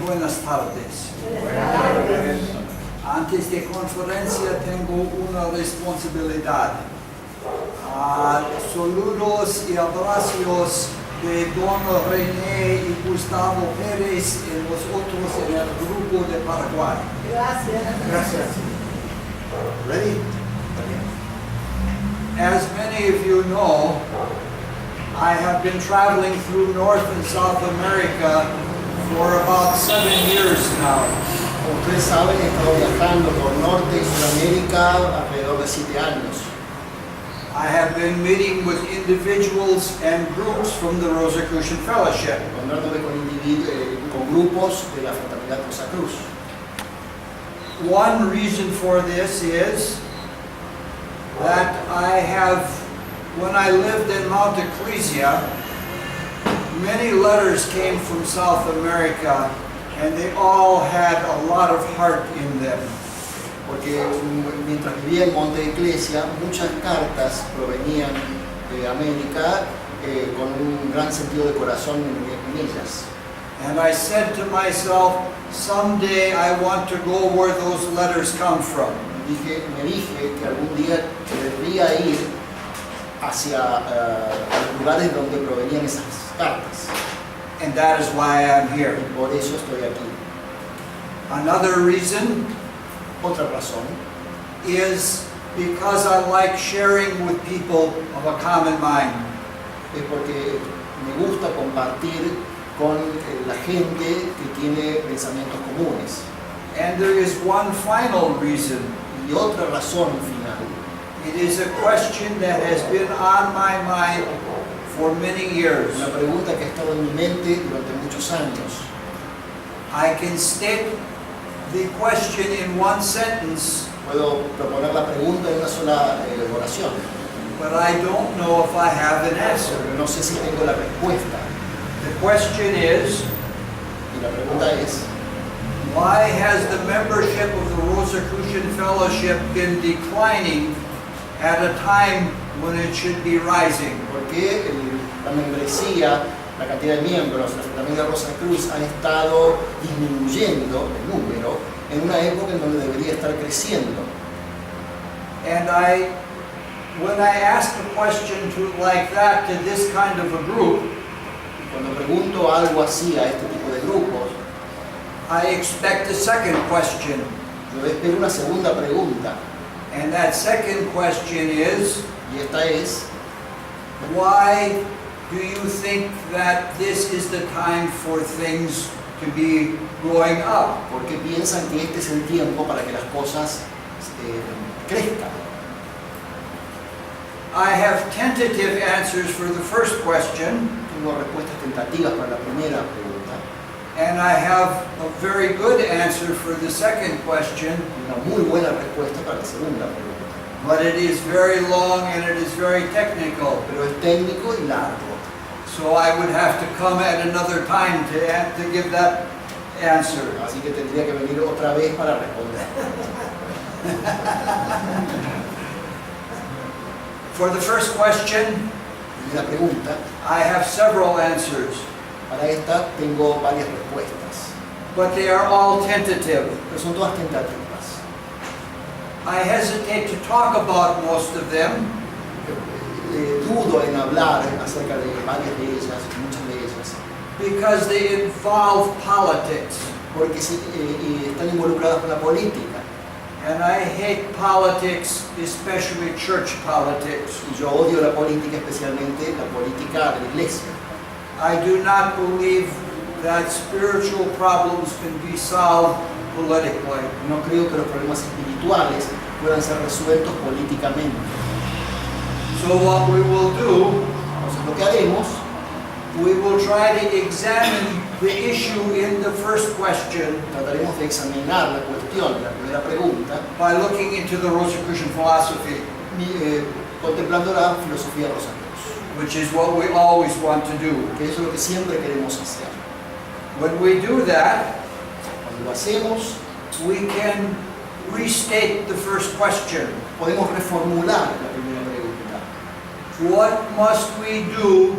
buenas tardes. Antes de conferencia tengo una responsabilidad. Saludos y abrazos de Don René y Gustavo Pérez y los otros en el grupo de Paraguay. Gracias. Ready? As many of you know, I have been traveling through North and South America for about 7 years now. Como ustedes saben, he estado viajando por Norte y Sudamérica alrededor de 7 años. I have been meeting with individuals and groups from the Rosicrucian Fellowship. Encontrándome con grupos de la Fraternidad Rosa Cruz. One reason for this is that when I lived in Mount Ecclesia, many letters came from South America and they all had a lot of heart in them. Porque mientras vivía en Monte Iglesia, muchas cartas provenían de América con un gran sentido de corazón en ellas. And I said to myself, someday I want to go where those letters come from. Me dije que algún día debería ir hacia los lugares donde provenían esas cartas. And that is why I'm here. Y por eso estoy aquí. Another reason Otra razón is because I like sharing with people of a common mind. es porque me gusta compartir con la gente que tiene pensamientos comunes. And there is one final reason. Y otra razón final, It is a question that has been on my mind for many years. una pregunta que ha estado en mi mente durante muchos años. I can state the question in one sentence, Puedo proponer la pregunta en una sola oración, but I don't know if I have an answer. pero no sé si tengo la respuesta. The question is, Y la pregunta es, why has the membership of the Rosicrucian Fellowship been declining at a time when it should be rising? ¿por qué la membresía, la cantidad de miembros, la Fraternidad Rosa Cruz ha estado disminuyendo el número en una época en donde debería estar creciendo? And when I ask a question like that to this kind of a group, Cuando pregunto algo así a este tipo de grupos, I expect a second question. yo espero una segunda pregunta, And that second question is, y esta es, why do you think that this is the time for things to be going up? ¿por qué piensan que este es el tiempo para que las cosas crezcan? I have tentative answers for the first question, Tengo respuestas tentativas para la primera pregunta and I have a very good answer for the second question, y una muy buena respuesta para la segunda pregunta, but it is very long and it is very technical. pero es técnico y largo. So I would have to come at another time to give that answer. Así que tendría que venir otra vez para responder. For the first question, Primera pregunta, I have several answers, para esta tengo varias respuestas, but they are all tentative. pero son todas tentativas. I hesitate to talk about most of them Dudo en hablar acerca de varias de ellas, muchas de ellas, because they involve politics. porque están involucradas con la política. And I hate politics, especially church politics. Y yo odio la política, especialmente la política de la iglesia. I do not believe that spiritual problems can be solved politically. No creo que los problemas espirituales puedan ser resueltos políticamente. So what we will do, Entonces lo que haremos, we will try to examine the issue in the first question trataremos de examinar la cuestión, la primera pregunta, by looking into the Rosicrucian philosophy, contemplando la filosofía Rosa Cruz, which is what we always want to do. que eso es lo que siempre queremos hacer. When we do that, Cuando lo hacemos, we can restate the first question. podemos reformular la primera pregunta. What must we do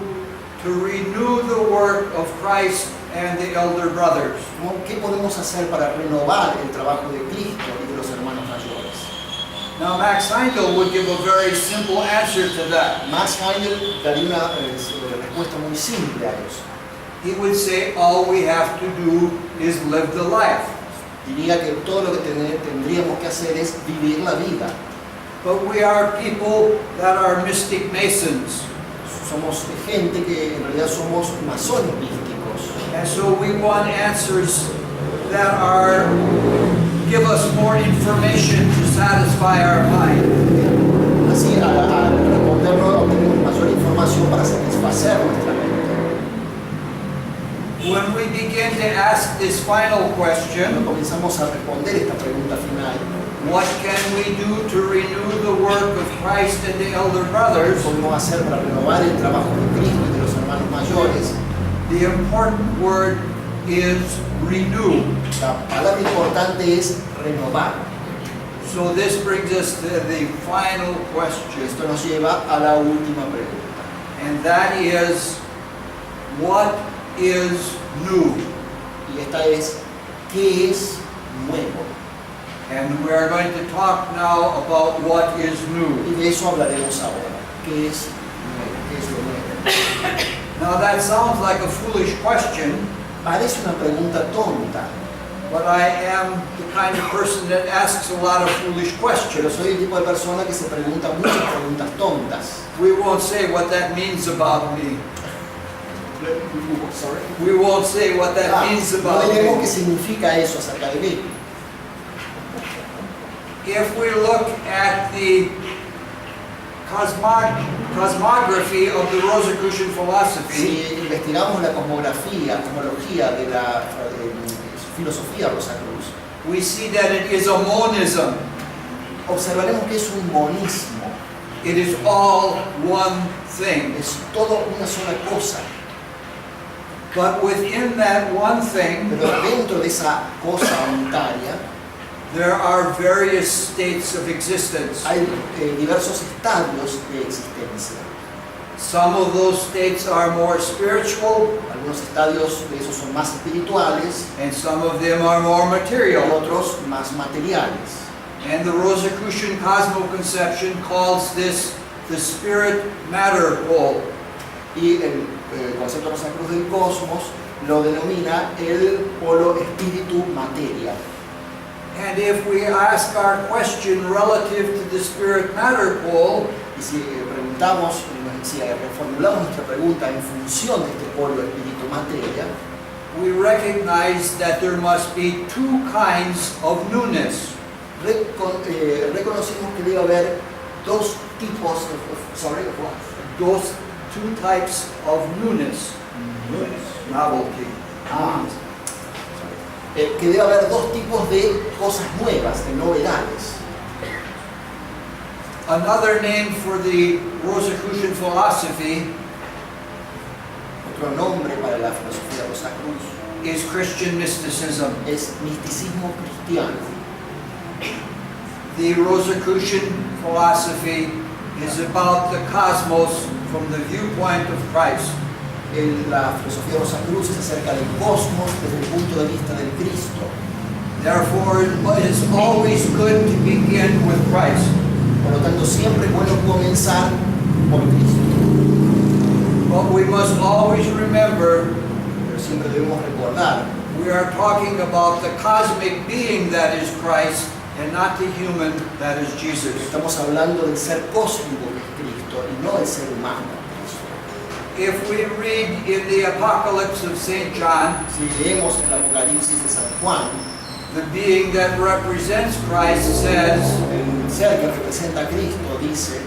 to renew the work of Christ and the elder brothers. ¿Qué podemos hacer para renovar el trabajo de Cristo y de los hermanos mayores? Now, Max Heindel would give a very simple answer to that. Max Heindel daría una respuesta muy simple a eso. He would say all we have to do is live the life. Diría que todo lo que tendríamos que hacer es vivir la vida. But we are people that are mystic masons. Somos gente que en realidad somos masones místicos. And so we want answers that give us more information to satisfy our mind. Así, al respondernos, obtenemos mayor información para satisfacer nuestra mente. When we begin to ask this final Cuando question, comenzamos a responder esta pregunta final, what can we do to renew the work of Christ and the elder brothers? ¿qué podemos hacer para renovar el trabajo de Cristo y de los hermanos mayores? The important word is renew. La palabra importante es renovar. So this brings us to the final question, Esto nos lleva a la última pregunta. and that is, what is new? Y esta es, ¿qué es nuevo? And we are going to talk now about what is new. Y de eso hablaremos ahora. ¿Qué es nuevo? ¿Qué es lo nuevo? Now that sounds like a foolish question, Parece una pregunta tonta, but I am the kind of person that asks a lot of foolish pero questions. soy el tipo de persona que se pregunta muchas preguntas tontas. We won't say what that means about me. Sorry. We won't say what that means No about diremos qué me. significa eso acerca de mí. If we look at the cosmography of the Rosicrucian philosophy, Si investigamos la cosmología de la filosofía Rosacruz, we see that it is a monism. observaremos que es un monismo, It is all one thing. es todo una sola cosa, But within that one thing, pero dentro de esa cosa unitaria there are various states of existence. hay diversos estadios de existencia. Some of those states are more spiritual, Algunos estadios de esos son más espirituales and some of them are more y material. otros más materiales. And the Rosicrucian cosmoconception calls this the spirit-matter pole. Y el concepto Rosacruz del cosmos lo denomina el polo espíritu-materia. And if we ask our question relative to the spirit-matter pole, Y si preguntamos, si reformulamos nuestra pregunta en función de este polo espíritu-materia, we recognize that there must be two kinds of newness. reconocimos que debe haber dos tipos Those two types of newness. Novelty. que debe haber dos tipos de cosas nuevas, de novedades. Another name for the Rosicrucian philosophy Otro nombre para la filosofía Rosacruz is Christian mysticism. es misticismo cristiano. The Rosicrucian philosophy is about the cosmos from the viewpoint of Christ. La filosofía Rosacruz es acerca del cosmos desde el punto de vista del Cristo. Therefore, it is always good to begin with Christ. Por lo tanto, siempre es bueno comenzar por Cristo. But we must always remember Pero siempre debemos recordar, we are talking about the cosmic being that is Christ and not the human that is Jesus. estamos hablando del ser cósmico que es Cristo y no del ser humano. If we read in the Apocalypse of St. John, Si leemos el Apocalipsis de San Juan, the being that represents Christ says, el ser que representa a Cristo dice: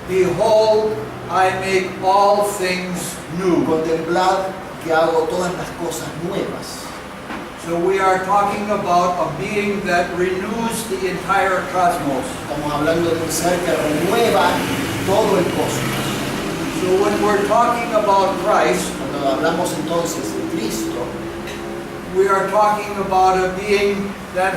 "Behold, I make all things new." contemplad que hago todas las cosas nuevas. So we are talking about a being that renews the entire cosmos. Estamos hablando de un ser que renueva todo el cosmos. So when we're talking about Christ, Cuando hablamos entonces de Cristo, we are talking about a being that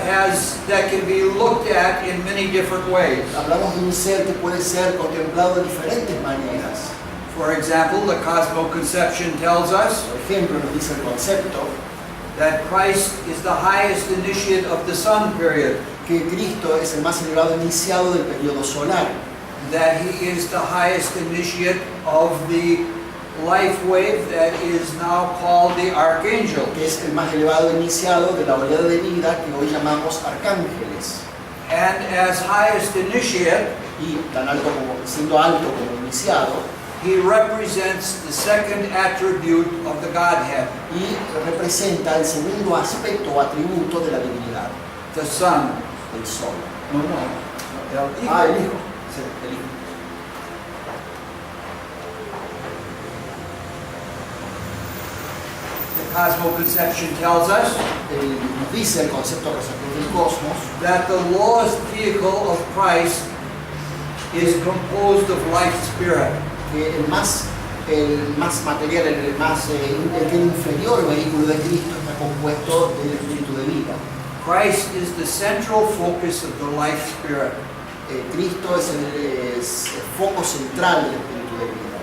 can be looked at in many different ways. hablamos de un ser que puede ser contemplado de diferentes maneras. For example, the Cosmoconception tells us Por ejemplo, nos dice el concepto that Christ is the highest initiate of the sun period, que Cristo es el más elevado iniciado del periodo solar, that he is the highest initiate of the life wave that is now called the Archangel. que es el más elevado iniciado de la oleada de vida que hoy llamamos arcángeles. And as highest initiate, Y tan alto como, siendo alto como iniciado, he represents the second attribute of the Godhead, y representa el segundo aspecto o atributo de la divinidad, the sun. el sol. No, el Hijo. Ah, el Hijo. Sí, el Hijo. The Cosmoconception tells us Nos dice el concepto receptor del cosmos that the lowest vehicle of Christ is composed of life spirit. que el más material, el inferior vehículo de Cristo está compuesto del espíritu de vida. Christ is the central focus of the life spirit. Cristo es el foco central del espíritu de vida.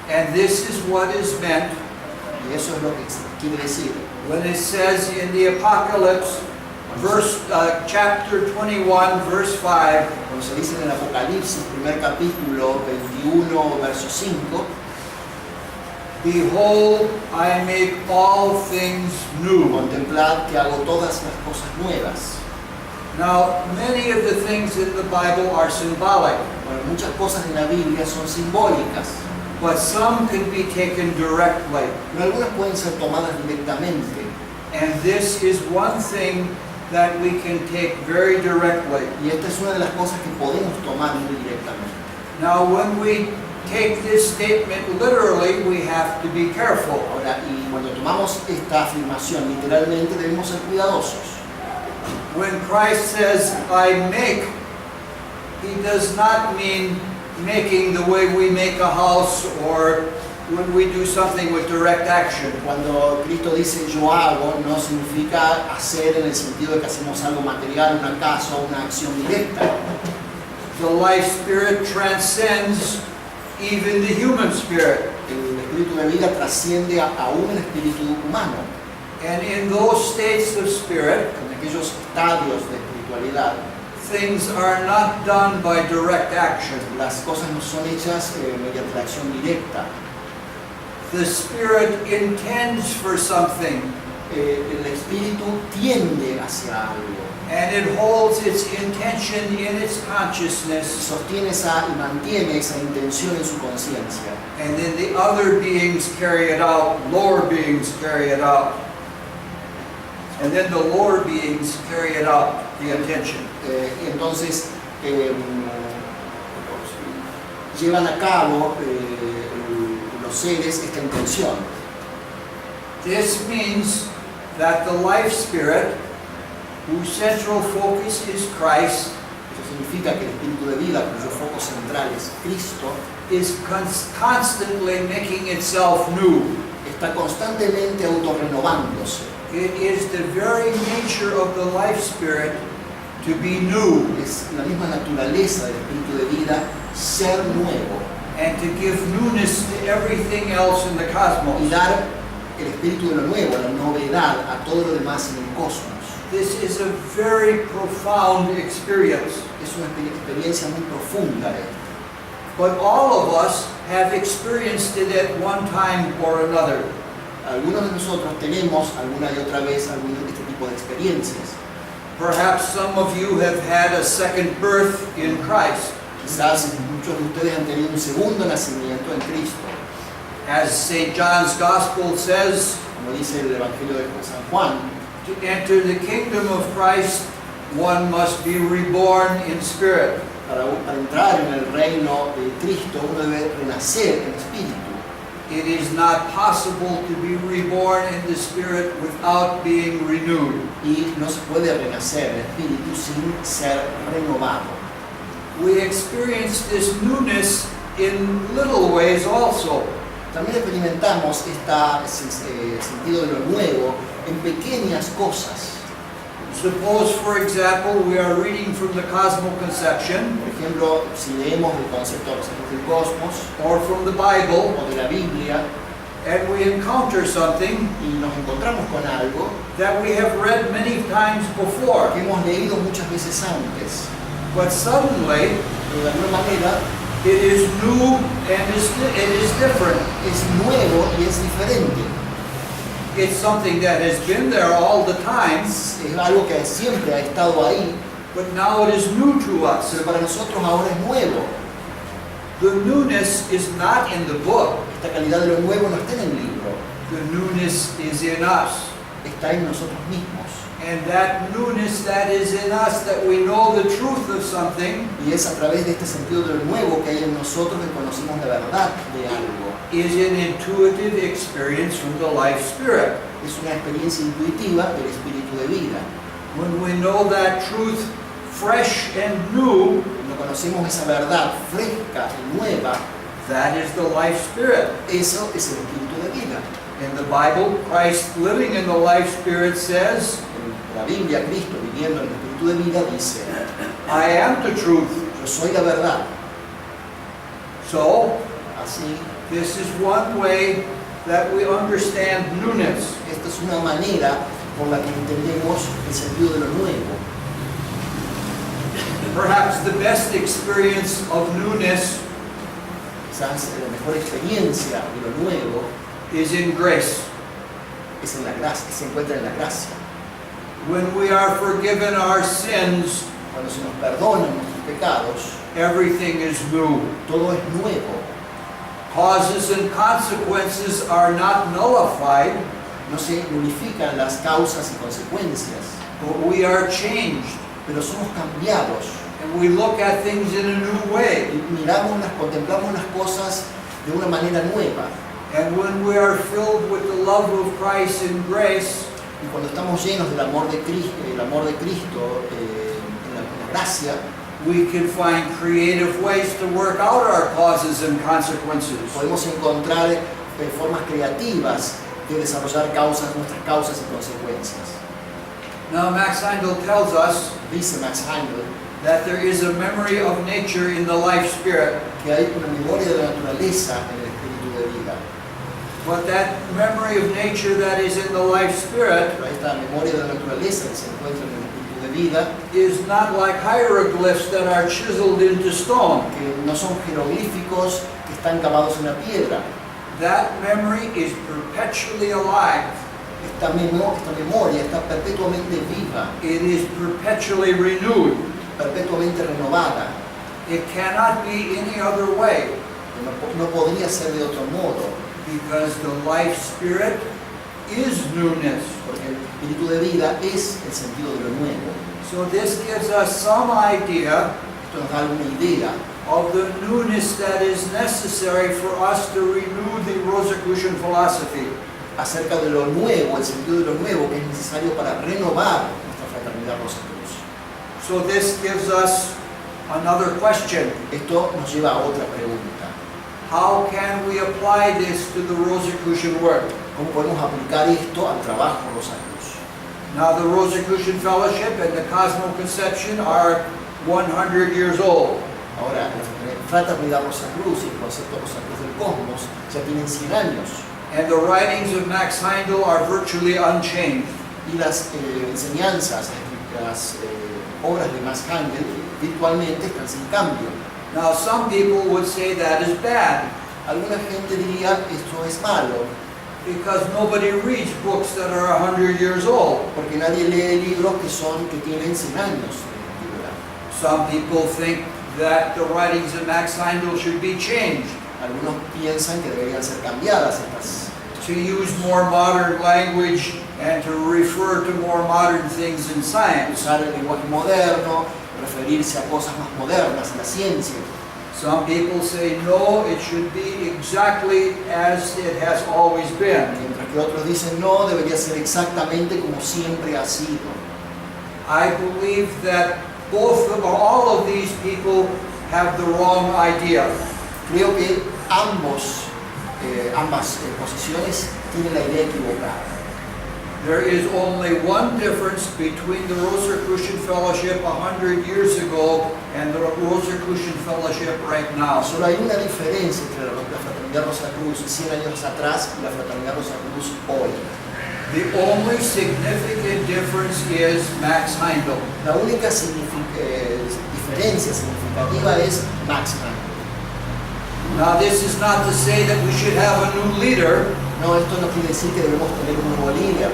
And this is what is meant Y eso es lo que quiere decir when it says in the Apocalypse, chapter 21, verse 5, cuando se dice en el Apocalipsis, primer capítulo, 21, verso 5, Behold, I make all things new. contemplad que hago todas las cosas nuevas. Now, many of the things in the Bible are symbolic, Bueno, muchas cosas en la Biblia son simbólicas, but some can be taken directly. pero algunas pueden ser tomadas directamente. And this is one thing that we can take very directly. Y esta es una de las cosas que podemos tomar muy directamente. Now, when we take this statement literally, we have to be careful. Ahora, y cuando tomamos esta afirmación literalmente debemos ser cuidadosos. When Christ says, I make, he does not mean making the way we make a house or when we do something with direct action. Cuando Cristo dice yo hago, no significa hacer en el sentido de que hacemos algo material, una casa o una acción directa. The life spirit transcends even the human spirit. El espíritu de vida trasciende aún el espíritu humano. And in those states of spirit, En aquellos estadios de espiritualidad, things are not done by direct action. las cosas no son hechas mediante la acción directa. The spirit intends for something, El espíritu tiende hacia algo. and it holds its intention in its consciousness, Sostiene y mantiene esa intención en su conciencia. and then the other beings carry it out, lower beings carry it out. And then the lower beings carry it out, the intention. Y entonces llevan a cabo los seres esta intención. This means that the life spirit, whose central focus is Christ, Eso significa que el espíritu de vida, cuyo foco central es Cristo, is constantly making itself new. está constantemente autorrenovándose. It is the very nature of the life spirit to be new Es la misma naturaleza del espíritu de vida ser nuevo and to give newness to everything else in the y cosmos. dar el espíritu de lo nuevo, la novedad a todo lo demás en el cosmos. This is a very profound experience. Es una experiencia muy profunda. But all of us have experienced it at one time or another. Algunos de nosotros tenemos alguna y otra vez este tipo de experiencias. Perhaps some of you have had a second birth in Christ. Quizás muchos de ustedes han tenido un segundo nacimiento en Cristo. As St. John's Gospel says, Como dice el Evangelio de San Juan, to enter the kingdom of Christ, one must be reborn in spirit. para entrar en el reino de Cristo uno debe renacer en espíritu. It is not possible to be reborn in the spirit without being renewed. Y no se puede renacer en espíritu sin ser renovado. We experience this newness in little ways also. También experimentamos este sentido de lo nuevo en pequeñas cosas. Suppose, for example, we are reading from the Cosmic Conception Por ejemplo, si leemos el concepto del cosmos or from the Bible, o de la Biblia and we encounter something y nos encontramos con algo that we have read many times before, que hemos leído muchas veces antes, but suddenly pero de alguna manera it is new and it is different. es nuevo y es diferente. It's something that has been there all the time, Es algo que siempre ha estado ahí, but now it is new to us. pero para nosotros ahora es nuevo. The newness is not in the book. Esta calidad de lo nuevo no está en el libro, The newness is in us. está en nosotros mismos. And that newness that is in us, that we know the truth of something, Y es a través de este sentido de lo nuevo que hay en nosotros que conocemos la verdad de algo. is an intuitive experience from the life spirit. Es una experiencia intuitiva del espíritu de vida. When we know that truth fresh and new, Cuando conocemos esa verdad fresca y nueva, that is the life spirit. eso es el espíritu de vida. In the Bible, Christ living in the life spirit says, En la Biblia, Cristo viviendo en el espíritu de vida dice, I am the truth. yo soy la verdad. So, Así, this is one way that we understand newness. esta es una manera por la que entendemos el sentido de lo nuevo. Perhaps the best experience of newness Quizás la mejor experiencia de lo nuevo is in grace. es en la gracia, se encuentra en la gracia. When we are forgiven our sins, Cuando se nos perdonan nuestros pecados, everything is new. todo es nuevo. Causes and consequences are not nullified, No se nullifican las causas y consecuencias, but we are changed. pero somos cambiados. And we look at things in a new way. Y contemplamos las cosas de una manera nueva. And when we are filled with the love of Christ in grace, Y cuando estamos llenos del amor de Cristo, en la gracia, we can find creative ways to work out our causes and consequences. podemos encontrar formas creativas de desarrollar nuestras causas y consecuencias. Now, Max Heindel tells us Dice Max Heindel that there is a memory of nature in the life spirit, que hay una memoria de la naturaleza en el espíritu de vida. but that memory of nature that is in the life spirit Pero esta memoria de la naturaleza que se encuentra en el espíritu de vida, is not like hieroglyphs that are chiseled into stone. que no son jeroglíficos que están grabados en la piedra. That memory is perpetually alive. Esta memoria está perpetuamente viva, It is perpetually renewed. perpetuamente renovada. It cannot be any other way, No podría ser de otro modo, because the life spirit is newness. porque el espíritu de vida es el sentido de lo nuevo. So this gives us some idea Esto nos da alguna idea of the newness that is necessary for us to renew the Rosicrucian philosophy. acerca de lo nuevo, el sentido de lo nuevo que es necesario para renovar nuestra fraternidad Rosacruz. So this gives us another question. Esto nos lleva a otra pregunta. How can we apply this to the Rosicrucian work? ¿Cómo podemos aplicar esto al trabajo Rosacruz? Now the Rosicrucian Fellowship and the Cosmic Conception are 100 years old. Ahora, la fraternidad Rosacruz y el concepto Rosacruz del cosmos ya tienen 100 años And the writings of Max Heindel are virtually unchanged. y las enseñanzas, las obras de Max Heindel virtualmente están sin cambio. Now some people would say that is bad Alguna gente diría esto es malo because nobody reads books that are 100 years old. porque nadie lee libros que tienen 100 años de antigüedad. Some people think that the writings of Max Heindel should be changed Algunos piensan que deberían ser cambiadas estas, to use more modern language and to refer to more modern things in science. usar el lenguaje moderno, referirse a cosas más modernas, a la ciencia. Some people say no, it should be exactly as it has always been. Mientras que otros dicen no, debería ser exactamente como siempre ha sido. I believe that all of these people have the wrong idea. Creo que ambas posiciones tienen la idea equivocada. There is only one difference between the Rosicrucian Fellowship 100 years ago and the Rosicrucian Fellowship right now. Solo hay una diferencia entre la Fraternidad Rosacruz 100 años atrás y la Fraternidad Rosacruz hoy. The only significant difference is Max Heindel. La única diferencia significativa es Max Heindel. Now, this is not to say that we should have a new leader, No, esto no quiere decir que debemos tener un nuevo líder.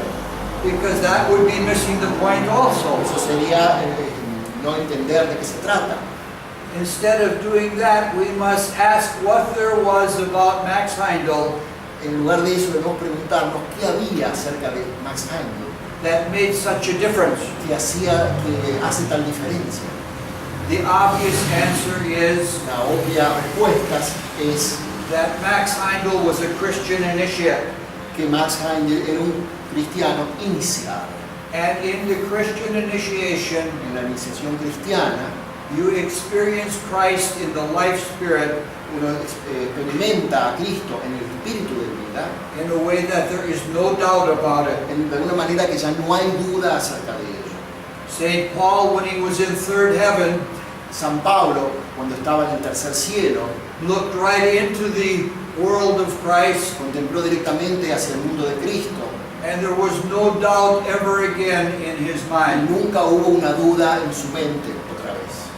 because that would be missing the point also. Eso sería no entender de qué se trata. Instead of doing that, we must ask what there was about Max Heindel En lugar de eso debemos preguntarnos qué había acerca de Max Heindel that made such a difference. que hace tal diferencia. The obvious answer is La obvia respuesta es that Max Heindel was a Christian initiate. que Max Heindel era un cristiano iniciado. And in the Christian initiation, En la iniciación cristiana you experience Christ in the life spirit uno experimenta a Cristo en el espíritu de vida in a way that there is no doubt about it. de una manera que ya no hay duda acerca de ello. St. Paul, when he was in third heaven, San Pablo, cuando estaba en el tercer cielo, looked right into the world of Christ, contempló directamente hacia el mundo de Cristo and there was no doubt ever again in his y mind. nunca hubo una duda en su mente otra vez.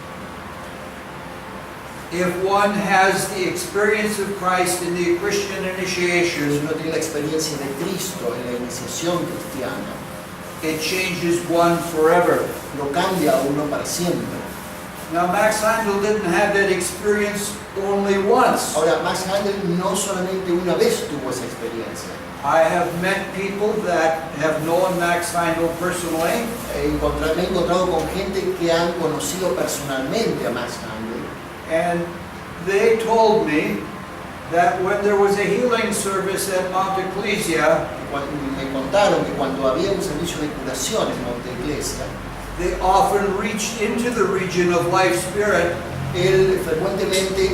If one has the experience of Christ in the Christian Si initiation, uno tiene la experiencia de Cristo en la iniciación cristiana, it changes one forever. lo cambia a uno para siempre. Now, Max Heindel didn't have that experience only once. Ahora, Max Heindel no solamente una vez tuvo esa experiencia. I have met people that have known Max Heindel personally, Me he encontrado con gente que han conocido personalmente a Max Heindel and they told me that when there was a healing service at Mount Ecclesia, me contaron que cuando había un servicio de curación en Monte Iglesia, they often reached into the region of life spirit él frecuentemente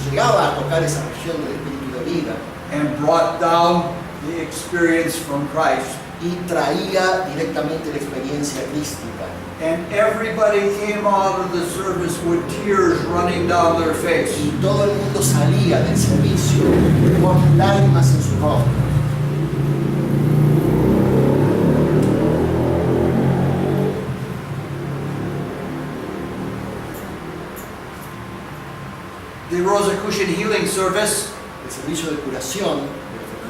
llegaba a tocar esa región del espíritu de vida and brought down the experience from Christ. y traía directamente la experiencia crística. And everybody came out of the service with tears running down their face. Y todo el mundo salía del servicio con lágrimas en su rostro. The Rosicrucian Healing Service El servicio de curación de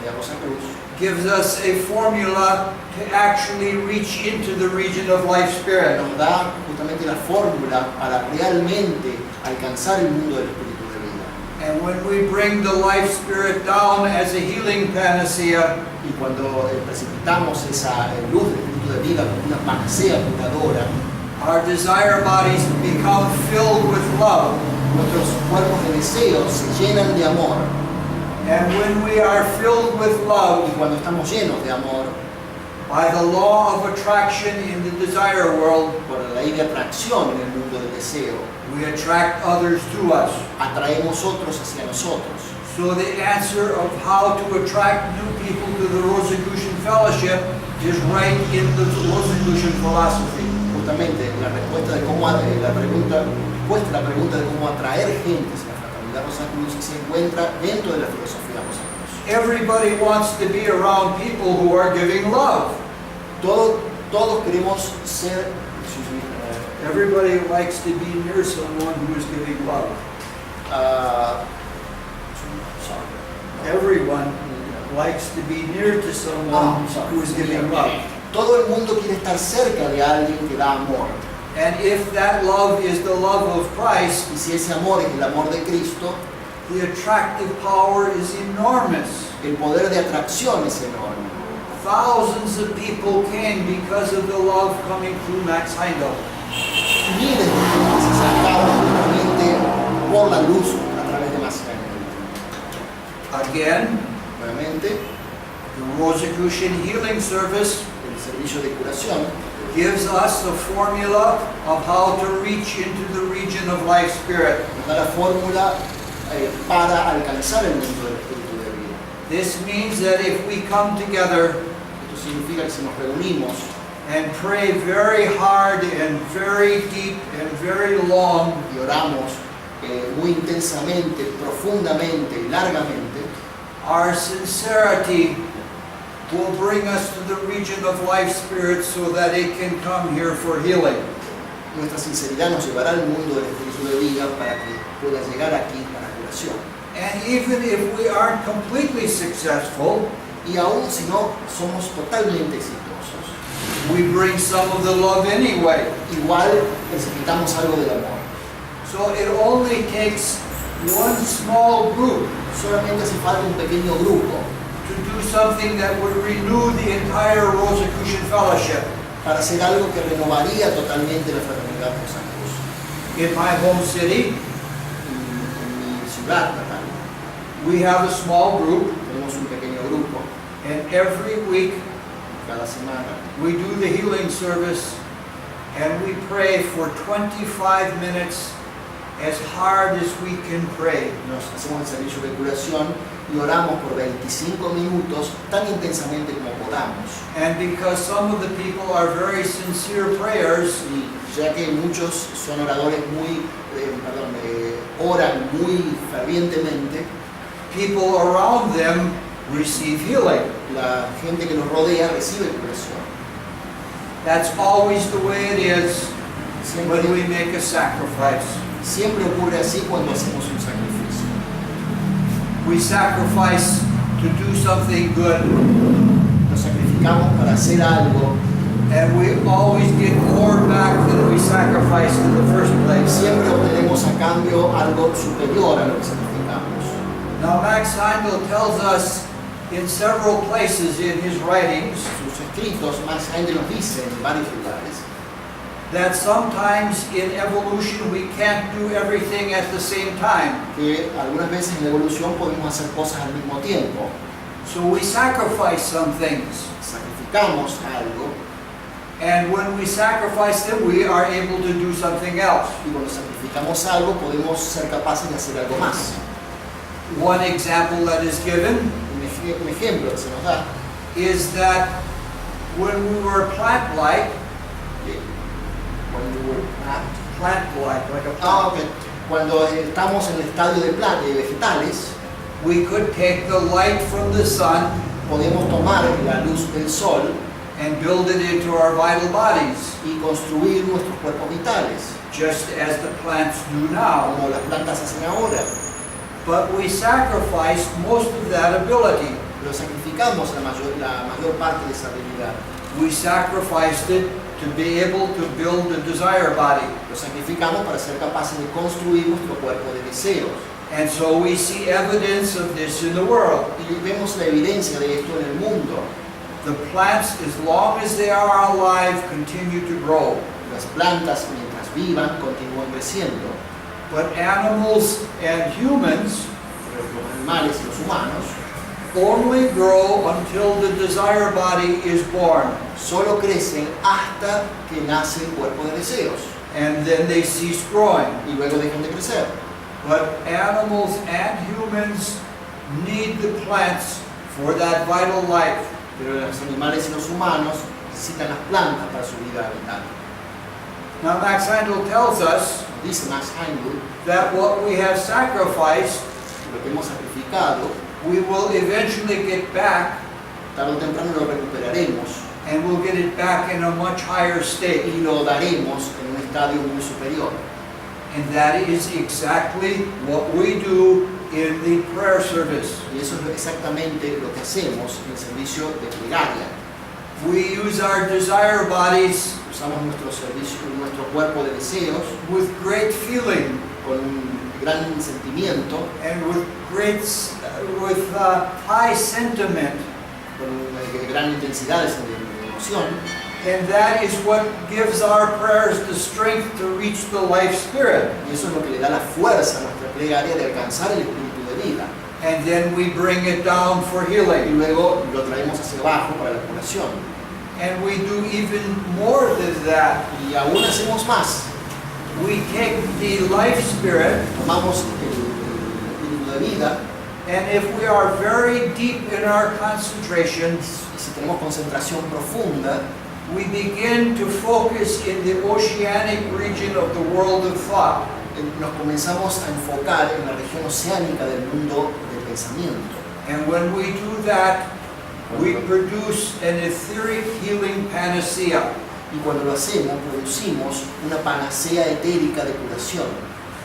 la Fraternidad Rosacruz gives us a formula to actually reach into the region of life spirit. nos da justamente la fórmula para realmente alcanzar el mundo del espíritu de vida. And when we bring the life spirit down as a healing panacea, Y cuando precipitamos esa luz del espíritu de vida como una panacea curadora, our desire bodies become filled with love. nuestros cuerpos de deseo se llenan de amor. And when we are filled with love, Y cuando estamos llenos de amor, by the law of attraction in the desire world, por la ley de atracción en el mundo del deseo, we attract others to us. atraemos otros hacia nosotros. So the answer of how to attract new people to the Rosicrucian Fellowship is right in the Rosicrucian philosophy. Justamente la respuesta de cómo la pregunta de cómo atraer gente a la Fraternidad Rosacruz se encuentra dentro de la filosofía Rosacruz. Everybody wants to be around people who are giving love. Todos queremos ser, Everybody likes to be near someone who is giving love. Everyone likes to be near to someone who is giving love. Todo el mundo quiere estar cerca de alguien que da amor. And if that love is the love of Christ, Y si ese amor es el amor de Cristo, the attractive power is enormous. el poder de atracción es enorme. Thousands of people came because of the love coming through Max Heindel. Miles de gente se acercaban justamente por la luz a través de Max Heindel. Again, Nuevamente, the Rosicrucian Healing Service el servicio de curación gives us the formula of how to reach into the region of life spirit. nos da la fórmula para alcanzar el mundo del espíritu de vida. This means that if we come together Esto Esto significa que si nos reunimos and pray very hard and very deep and very long, y oramos muy intensamente, profundamente y largamente, our sincerity will bring us to the region of life spirit so that it can come here for healing. nuestra sinceridad nos llevará al mundo del espíritu de vida para que pueda llegar aquí para curación. And even if we aren't completely successful, Y aún si no somos totalmente exitosos, we bring some of the love anyway. igual necesitamos algo del amor. So it only takes one small group Solamente hace falta un pequeño grupo to do something that would renew the entire Rosicrucian fellowship. para hacer algo que renovaría totalmente la fraternidad Rosacruz. In my home city, En mi ciudad natal we have a small group, tenemos un pequeño grupo. and every week Cada semana we do the healing service and we pray for 25 minutes as hard as we can pray. nos hacemos el servicio de curación y oramos por 25 minutos tan intensamente como podamos. And because some of the people are very sincere prayers, Y ya que muchos son oradores oran muy fervientemente, people around them receive healing. la gente que nos rodea recibe curación. That's always the way it is Siempre, when we make a sacrifice. siempre ocurre así cuando hacemos un sacrificio. We sacrifice to do something good, Nos sacrificamos para hacer algo, and we always get more back than we sacrificed in the first place. siempre obtenemos a cambio algo superior a lo que sacrificamos. Now Max Heindel tells us in several places in his writings Sus escritos, más gente nos dice en varios lugares, that sometimes in evolution we can't do everything at the same time. que algunas veces en la evolución podemos hacer cosas al mismo tiempo. So we sacrifice some things, Sacrificamos algo and when we sacrifice them we are able to do something else. y cuando sacrificamos algo podemos ser capaces de hacer algo más. One example that is given Un ejemplo que se nos da is that when we were plant-like, like a plant, ok. Cuando estamos en el estadio de vegetales, we could take the light from the sun podemos tomar la luz del sol and build it into our vital bodies, y construir nuestros cuerpos vitales, just as the plants do now. como las plantas hacen ahora. But we sacrificed most of that ability. Pero sacrificamos la mayor parte de esa habilidad. We sacrificed it to be able to build a desire body. Lo sacrificamos para ser capaces de construir nuestro cuerpo de deseos. And so we see evidence of this in the world. Y vemos la evidencia de esto en el mundo. The plants, as long as they are alive, continue to grow. Las plantas, mientras vivan, continúan creciendo. But animals and humans Pero los animales y los humanos only grow until the desire body is born. solo crecen hasta que nace el cuerpo de deseos. And then they cease growing. Y luego dejan de crecer. But animals and humans need the plants for that vital life. Pero los animales y los humanos necesitan las plantas para su vida vital. Now Max Heindel tells us Dice Max Heindel, that what we have sacrificed, lo que hemos sacrificado, we will eventually get back, tarde o temprano lo recuperaremos and we'll get it back in a much higher state. y lo daremos en un estadio muy superior. And that is exactly what we do in the prayer service. Y eso es exactamente lo que hacemos en el servicio de plegaria. We use our desire bodies Usamos nuestro servicio, nuestro cuerpo de deseos with great feeling con un gran sentimiento, and with high sentiment. con una gran intensidad de emoción. And that is what gives our prayers the strength to reach the life spirit. Y eso es lo que le da la fuerza a nuestra plegaria de alcanzar el espíritu de vida. And then we bring it down for Y healing. luego lo traemos hacia abajo para la curación. And we do even more than that. Y aún hacemos más. We take the life spirit, Tomamos el espíritu de vida and if we are very deep in our concentration, y si tenemos concentración profunda, we begin to focus in the oceanic region of the world of thought. nos comenzamos a enfocar en la región oceánica del mundo del pensamiento. And when we do that, we produce an etheric healing panacea. Y cuando lo hacemos, producimos una panacea etérica de curación.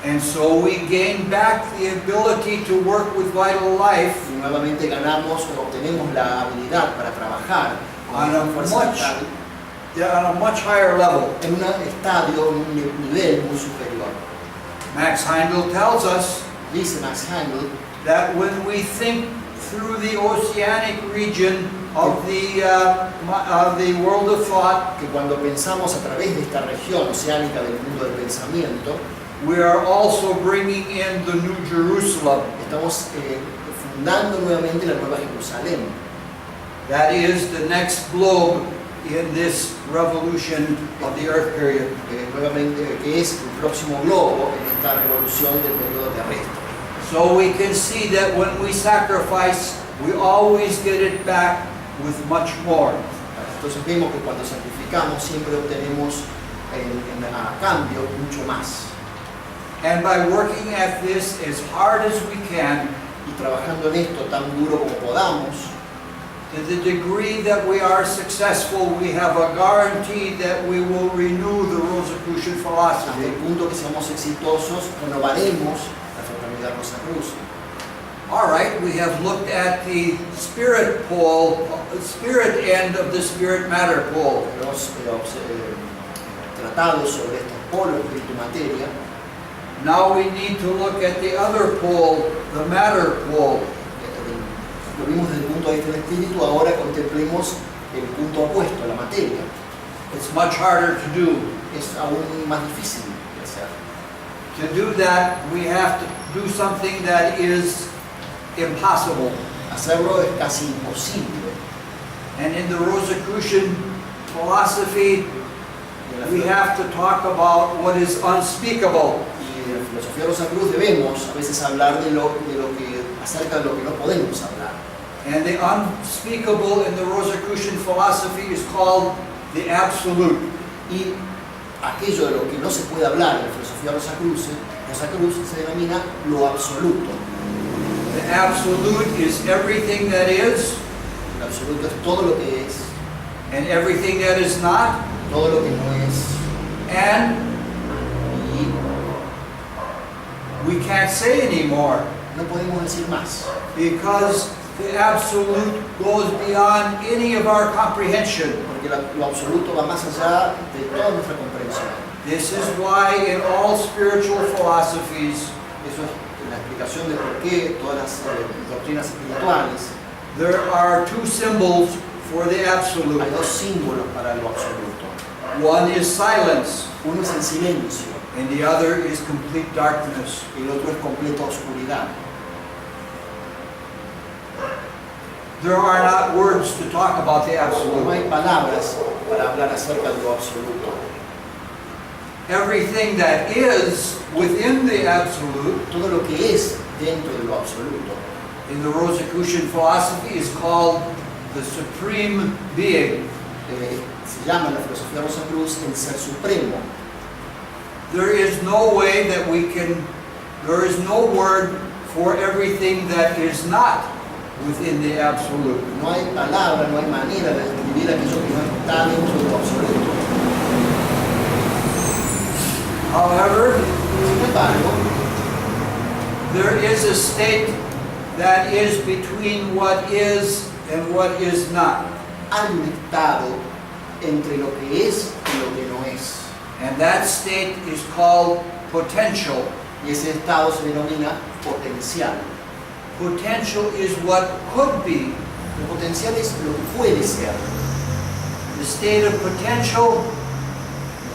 And so we gain back the ability to work with vital life Y nuevamente ganamos o obtenemos la habilidad para trabajar con esta fuerza vital on a much higher level. en un estadio, en un nivel muy superior. Max Heindel tells us Dice Max Heindel that when we think through the oceanic region of the world of thought, que cuando pensamos a través de esta región oceánica del mundo del pensamiento, we are also bringing in the New Jerusalem. estamos fundando nuevamente la Nueva Jerusalén. That is the next globe in this revolution of the earth period. Nuevamente, que es el próximo globo en esta revolución del periodo terrestre. So we can see that when we sacrifice, we always get it back with much more. Entonces vemos que cuando sacrificamos siempre obtenemos a cambio mucho más. And by working at this as hard as we can, Y trabajando en esto tan duro como podamos, to the degree that we are successful, we have a guarantee that we will renew the Rosicrucian hasta philosophy. el punto que seamos exitosos, renovaremos la fraternidad Rosacruz. All right, we have looked at the spirit pole, spirit end of the spirit matter pole. Hemos tratado sobre estos polos espíritu-materia. Now we need to look at the other pole, the matter pole. Lo vimos desde el punto de vista del espíritu, ahora contemplemos el punto opuesto, la materia. It's much harder to do. Es aún más difícil de hacer. To do that, we have to do something that is impossible. Hacerlo es casi imposible. And in the Rosicrucian philosophy, En la we have to talk about what is unspeakable. Y en la filosofía Rosacruz debemos a veces hablar de lo que acerca de lo que no podemos hablar. And the unspeakable in the Rosicrucian philosophy is called the absolute. Y aquello de lo que no se puede hablar en la filosofía Rosacruz se denomina lo absoluto. The absolute is everything that is Lo absoluto es todo lo que es, and everything that is not, todo lo que no es, and y we can't say anymore no podemos decir más. because the absolute goes beyond any of our comprehension. Porque lo absoluto va más allá de toda nuestra comprensión. This is why in all spiritual philosophies Eso es la explicación de por qué todas las doctrinas espirituales there are two symbols for the absolute. hay dos símbolos para lo absoluto. One is silence Uno es el silencio and the other is complete darkness. y el otro es completa oscuridad. There are not words to talk about the No absolute. hay palabras para hablar acerca de lo absoluto. Everything that is within the absolute Todo lo que es dentro de lo absoluto in the Rosicrucian philosophy is called the supreme being. se llama en la filosofía Rosacruz el ser supremo. There is no way that there is no word for everything that is not within the absolute. No hay palabra, no hay manera de describir aquello que no está dentro de lo absoluto. However, Sin embargo, there is a state that is between what is and what is not. hay un estado entre lo que es y lo que no es. And that state is called potential. Y ese estado se denomina potencial. Potential is what could be. El potencial es lo que puede ser. The state of potential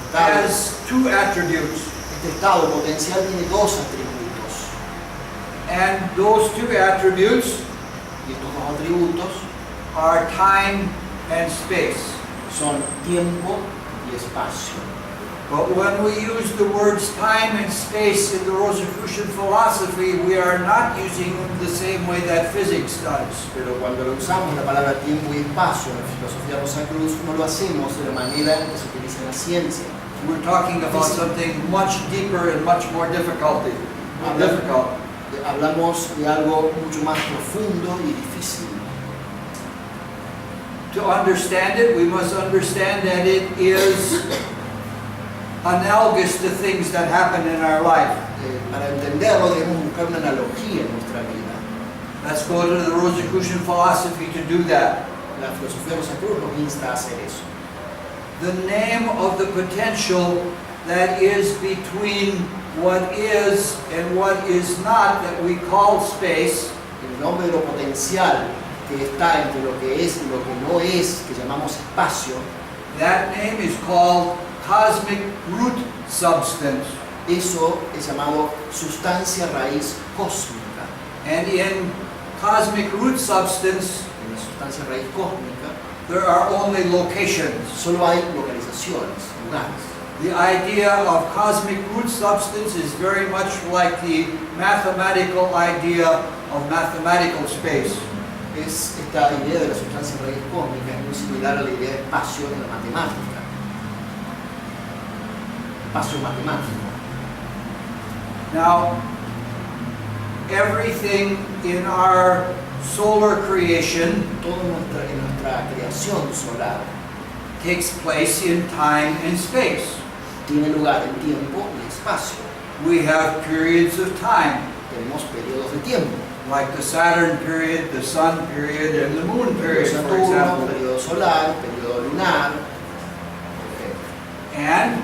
Estado- has two attributes. Este estado potencial tiene dos atributos. And those two attributes Y estos dos atributos are time and space. son tiempo y espacio. But when we use the words time and space in the Rosicrucian philosophy, we are not using them the same way that physics does. Pero cuando lo usamos la palabra tiempo y espacio en la filosofía Rosacruz, no lo hacemos de la manera en que se utiliza en la ciencia. We're talking about something much deeper and much more difficult. Hablamos de algo mucho más profundo y difícil. To understand it, we must understand that it is analogous to things that happen in our life. Para entenderlo debemos buscar una analogía en nuestra vida. Let's go to the Rosicrucian philosophy to do that. La filosofía Rosacruz nos insta a hacer eso. The name of the potential that is between what is and what is not, that we call space, El nombre de lo potencial que está entre lo que es y lo que no es, que llamamos espacio, that name is called cosmic root substance. eso es llamado sustancia raíz cósmica. And in cosmic root substance, En la sustancia raíz cósmica there are only locations. solo hay localizaciones, lugares. The idea of cosmic root substance is very much like the mathematical idea of mathematical space. Esta idea de la sustancia raíz cósmica es muy similar a la idea de espacio en la matemática. Espacio matemático. Now, everything in our solar creation Todo en nuestra creación solar takes place in time and space. tiene lugar en tiempo y espacio. We have periods of time, Tenemos periodos de tiempo. like the Saturn period, the Sun period, and the Moon period, Periodo for Saturno, example. periodo solar, periodo lunar. And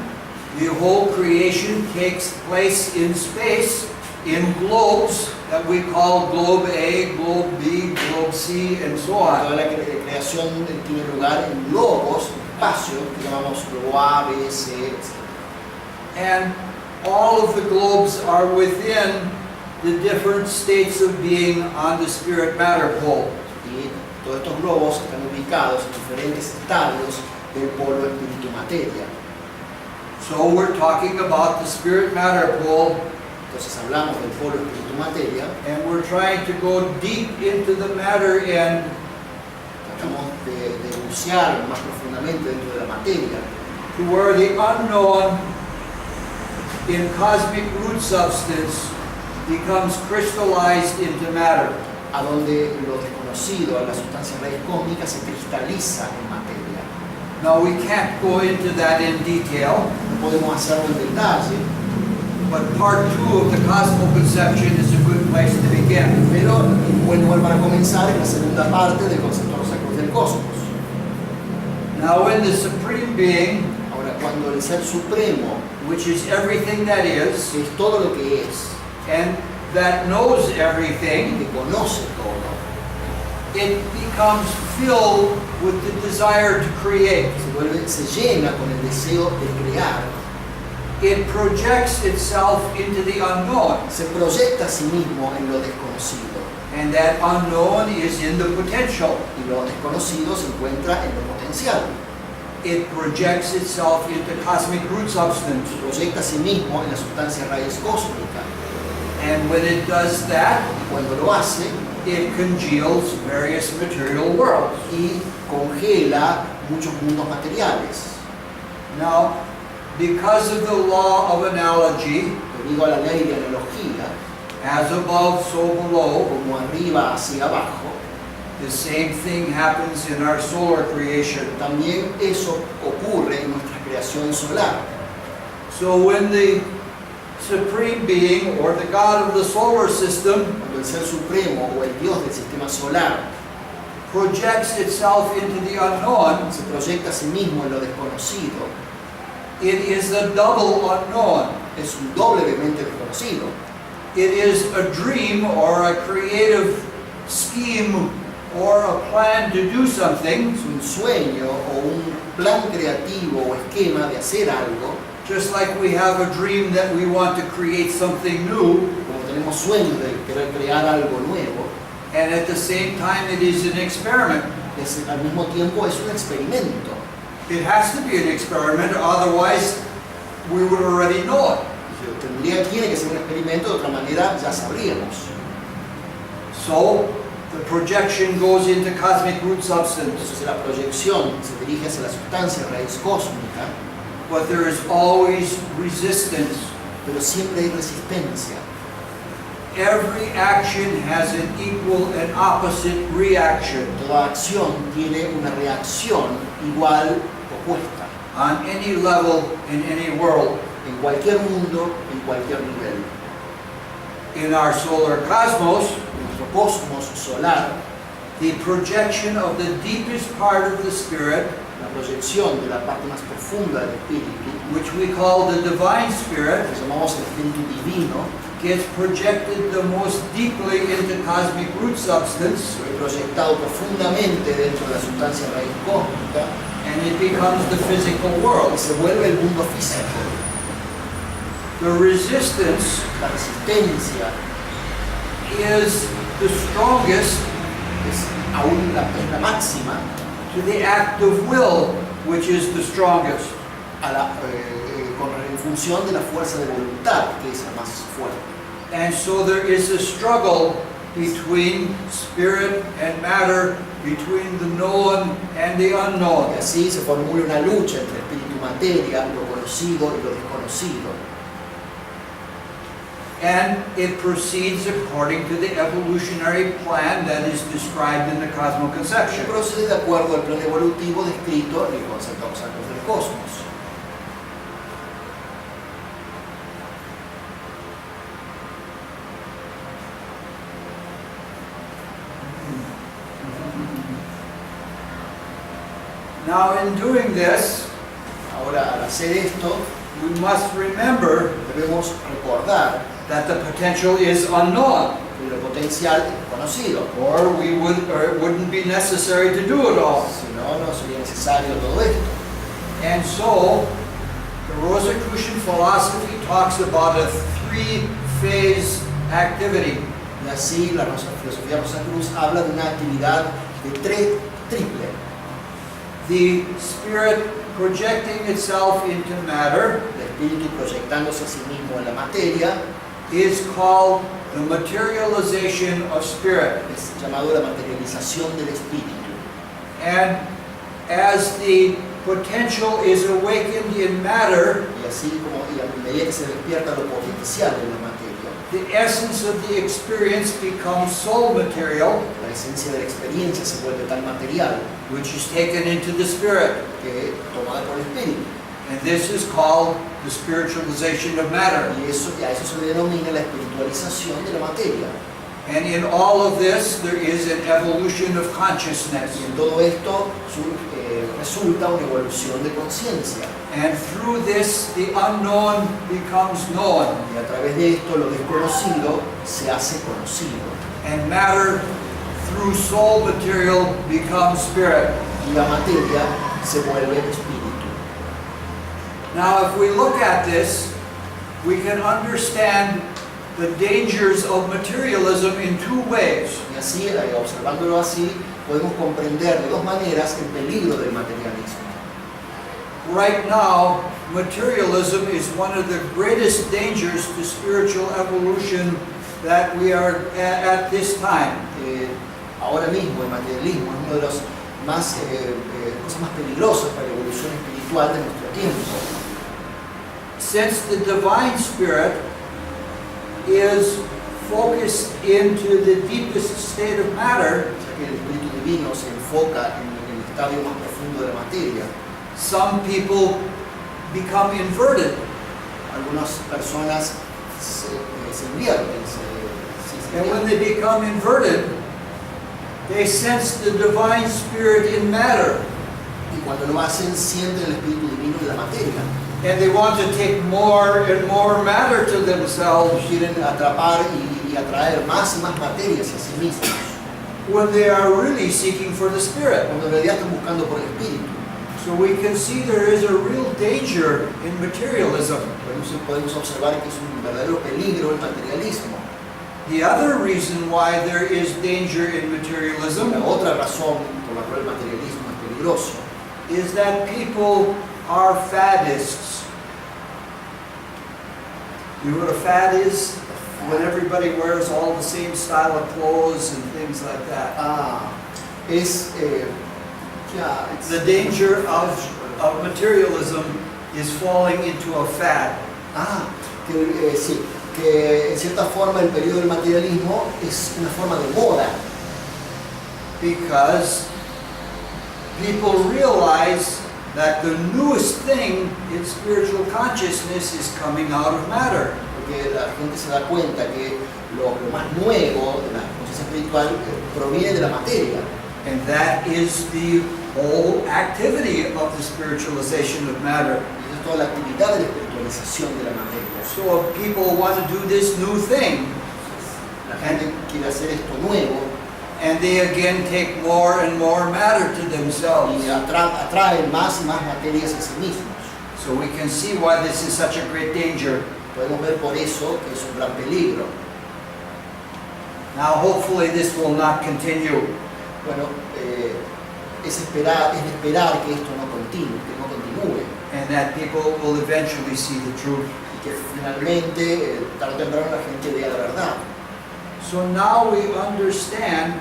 the whole creation takes place in space, in globes that we call globe A, globe B, globe C, and so Toda on. la creación tiene lugar en globos, espacio, que llamamos globo A, B, C, etc. And all of the globes are within the different states of being on the spirit matter pole. Y todos estos globos están ubicados en diferentes estadios del polo espíritu-materia. So we're talking about the spirit matter pole, Entonces hablamos del polo espíritu-materia, and we're trying to go deep into the matter end tratamos de bucear más profundamente dentro de la materia, to where the unknown in cosmic root substance becomes crystallized into matter. a donde lo desconocido, a la sustancia raíz cósmica, se cristaliza en materia. Now we can't go into that in detail, No podemos hacerlo en detalle, but part 2 of the cosmos conception is a good place to begin. pero un buen lugar para comenzar es la segunda parte del concepto Rosacruz del cosmos. Now in the Supreme Being, Ahora, cuando el Ser Supremo which is everything that is, es todo lo que es, and that knows que everything, conoce todo, it becomes filled with the desire to create. se llena con el deseo de crear, It projects itself into the unknown, se proyecta a sí mismo en lo desconocido, and that unknown is in the potential. y lo desconocido se encuentra en lo potencial. It projects itself into cosmic root substance. Se proyecta a sí mismo en la sustancia raíz cósmica, And when it does that, y cuando lo hace, it congeals various material worlds. y congela muchos mundos materiales. Now, because of the law of analogy, Debido a la ley de analogía, as above, so below, como arriba hacia abajo, the same thing happens in our solar creation. también eso ocurre en nuestra creación solar. So when the Supreme Being, or the God of the solar system, Cuando el Ser Supremo o el Dios del sistema solar projects itself into the unknown, se proyecta a sí mismo en lo desconocido, it is a double unknown. es un doblemente desconocido. It is a dream or a creative scheme or a plan to do something, Es un sueño o un plan creativo o esquema de hacer algo, just like we have a dream that we want to create something new, como tenemos sueños de querer crear algo nuevo, and at the same time it is an experiment. al mismo tiempo es un experimento. It has to be an experiment, otherwise we would already know it. Tiene que ser un experimento, de otra manera ya sabríamos. So, the projection goes into cosmic root substance. Entonces la proyección se dirige hacia la sustancia raíz cósmica, But there is always resistance. pero siempre hay resistencia. Every action has an equal and opposite reaction Toda acción tiene una reacción igual opuesta, on any level in any world. en cualquier mundo, en cualquier nivel. In our solar cosmos, En nuestro cosmos solar, the projection of the deepest part of the spirit, la proyección de la parte más profunda del espíritu, which we call the divine spirit, que llamamos el espíritu divino, gets projected the most deeply into cosmic root substance, se ve proyectado profundamente dentro de la sustancia raíz cósmica and it becomes the physical world. y se vuelve el mundo físico. The resistance La resistencia is the strongest es aún es la máxima to the act of will, which is the strongest. en función de la fuerza de voluntad, que es la más fuerte. And so there is a struggle between spirit and matter, between the known and the unknown. Y así se formula una lucha entre espíritu y materia, lo conocido y lo desconocido. And it proceeds according to the evolutionary plan that is described in the Se cosmoconception. procede de acuerdo al plan evolutivo descrito en el concepto del cosmos. Now, in doing this, Ahora, al hacer esto, we must remember debemos recordar that the potential is unknown, que el potencial es conocido. or it wouldn't be necessary to do it all. Si no, no sería necesario todo esto. And so, the Rosicrucian philosophy talks about a three-phase activity. Y así la filosofía Rosacruz habla de una actividad de triple. The spirit projecting itself into matter El espíritu proyectándose a sí mismo en la materia is called the materialization of spirit. es llamado la materialización del espíritu. And as the potential is awakened in matter, Y así como y a medida que se despierta lo potencial en la materia, the essence of the experience becomes soul material, la esencia de la experiencia se vuelve tan material which is taken into the spirit. que es tomada por el espíritu. And this is called the spiritualization of matter. Y a eso se le denomina la espiritualización de la materia. And in all of this, there is an evolution of consciousness. Y en todo esto resulta una evolución de conciencia. And through this, the unknown becomes known. Y a través de esto lo desconocido se hace conocido. And matter, through soul material, becomes spirit. Y la materia se vuelve espíritu. Now, if we look at this, we can understand the dangers of materialism in two ways. Y así, observándolo así, podemos comprender de dos maneras el peligro del materialismo. Right now, materialism is one of the greatest dangers to spiritual evolution that we are at this time. Ahora mismo el materialismo es una de las cosas más peligrosas para la evolución espiritual de nuestro tiempo. Since the divine spirit is focused into the deepest state of matter, Ya que el espíritu divino se enfoca en el estadio más profundo de la materia, some people become inverted. algunas personas se invierten, And when they become inverted, they sense the divine spirit in matter. y cuando lo hacen sienten el espíritu divino en la materia. And they want to take more and more matter to themselves Quieren atrapar y atraer más y más materia hacia sí mismos, when they are really seeking for the spirit. cuando en realidad están buscando por el espíritu. So we can see there is a real danger in materialism. Podemos observar que es un verdadero peligro el materialismo. The other reason why there is danger in materialism La otra razón por la cual el materialismo es peligroso is that people are faddists. You know what a fad is? When everybody wears all the same style of clothes and things like that. Es, The danger of materialism is falling into a fad. Sí, que en cierta forma el periodo del materialismo es una forma de moda. Because people realize that the newest thing in spiritual consciousness is coming out of matter. Porque la gente se da cuenta que lo más nuevo de la conciencia espiritual proviene de la materia. And that is the whole activity of the spiritualization of matter. Y es toda la actividad de la espiritualización de la materia. So if people want to do this new thing, La gente quiere hacer esto nuevo and they again take more and more matter to themselves. y atraen más y más materias a sí mismos. So we can see why this is such a great danger. Podemos ver por eso que es un gran peligro. Now hopefully this will not continue. Bueno, es de esperar que esto no continúe. And that people will eventually see the truth. Y que finalmente, tarde o temprano, la gente vea la verdad. So now we understand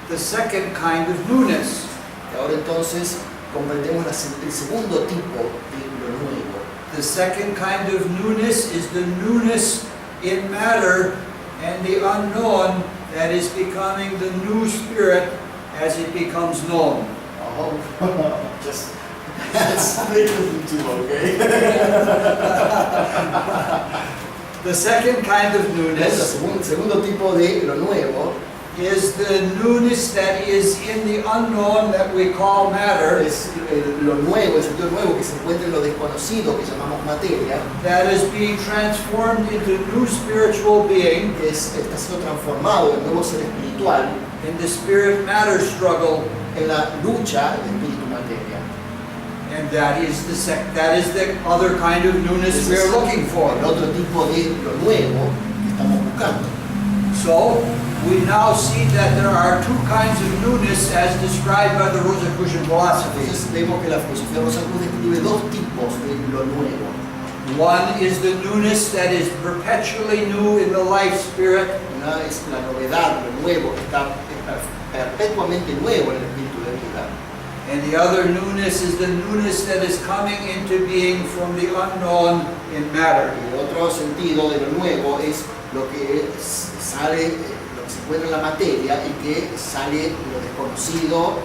the second kind of newness. Y ahora entonces comprendemos el segundo tipo de lo nuevo. The second kind of newness is the newness in matter and the unknown that is becoming the new spirit as it becomes known. Oh, just speak too, okay? The second kind of El newness segundo tipo de lo nuevo is the newness that is in the unknown that we call matter, es lo nuevo, el sentido nuevo que se encuentra en lo desconocido que llamamos materia, that is being transformed into new spiritual being que está siendo transformado en nuevo ser espiritual in the spirit-matter struggle, en la lucha de espíritu-materia. and that is the other kind of newness we are looking for. El otro tipo de lo nuevo que estamos buscando. So, we now see that there are two kinds of newness as described by the Rosicrucian philosophy. Entonces vemos que la filosofía Rosacruz describe dos tipos de lo nuevo. One is the newness that is perpetually new in the life spirit, Una es la novedad, lo nuevo que está perpetuamente nuevo en el espíritu de vida. and the other newness is the newness that is coming into being from the unknown in matter. Y el otro sentido de lo nuevo es lo que sale, lo que se encuentra en la materia y que sale lo desconocido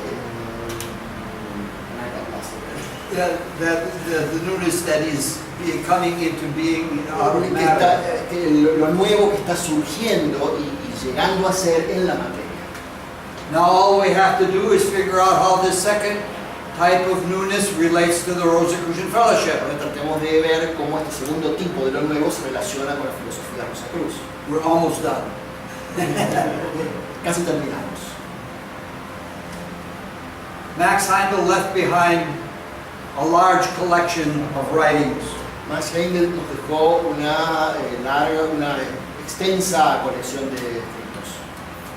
The newness that is coming into being out of matter. lo nuevo que está surgiendo y llegando a ser en la materia. Now all we have to do is figure out how this second type of newness relates to the Rosicrucian fellowship. Ahora tratemos de ver cómo este segundo tipo de lo nuevo se relaciona con la filosofía de Rosacruz. We're almost done. Casi terminamos. Max Heindel left behind a large collection of writings. Max Heindel nos dejó una extensa colección de escritos.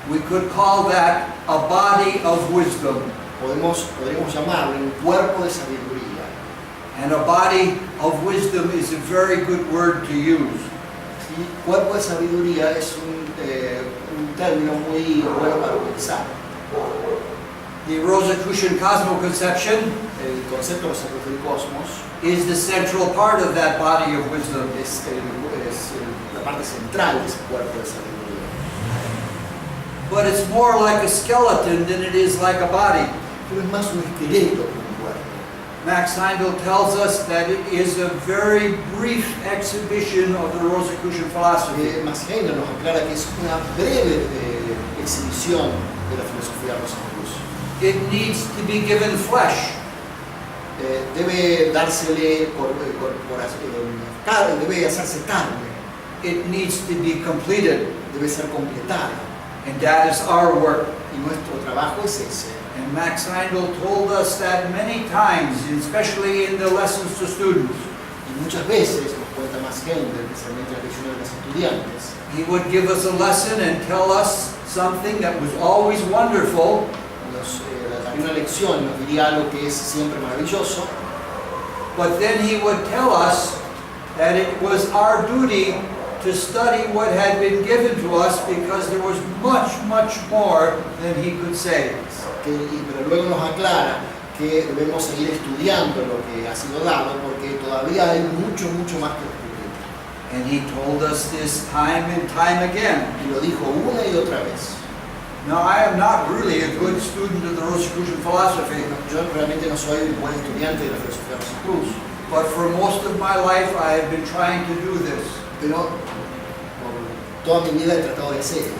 We could call that a body of wisdom. Podríamos llamarlo un cuerpo de sabiduría. And a body of wisdom is a very good word to use. Y cuerpo de sabiduría es un término muy bueno para utilizar. The Rosicrucian cosmoconception El concepto de del cosmos is the central part of that body of wisdom. es la parte central de ese cuerpo de sabiduría. But it's more like a skeleton than it is like a body. Pero es más un esqueleto que un cuerpo. Max Heindel tells us that it is a very brief exhibition of the Rosicrucian philosophy. Max Heindel nos aclara que es una breve exhibición de la filosofía de Rosacruz. It needs to be given flesh. Debe dársele carne, debe hacerse carne, It needs to be completed. debe ser completada. And that is our work. Y nuestro trabajo es ese. And Max Heindel told us that many times, especially in the lessons to students. Y muchas veces nos cuenta Max Heindel, especialmente en la lección de los estudiantes. He would give us a lesson and tell us something that was always wonderful, Daría una lección, nos diría algo que es siempre maravilloso, but then he would tell us that it was our duty to study what had been given to us because there was much, much more than he could say. Pero luego nos aclara que debemos seguir estudiando lo que ha sido dado porque todavía hay mucho, mucho más que descubrir. And he told us this time and time again. Y lo dijo una y otra vez. Now, I am not really a good student of the Rosicrucian philosophy, Yo realmente no soy un buen estudiante de la filosofía Rosicruz, but for most of my life I have been trying to do this. pero por toda mi vida he tratado de hacer esto.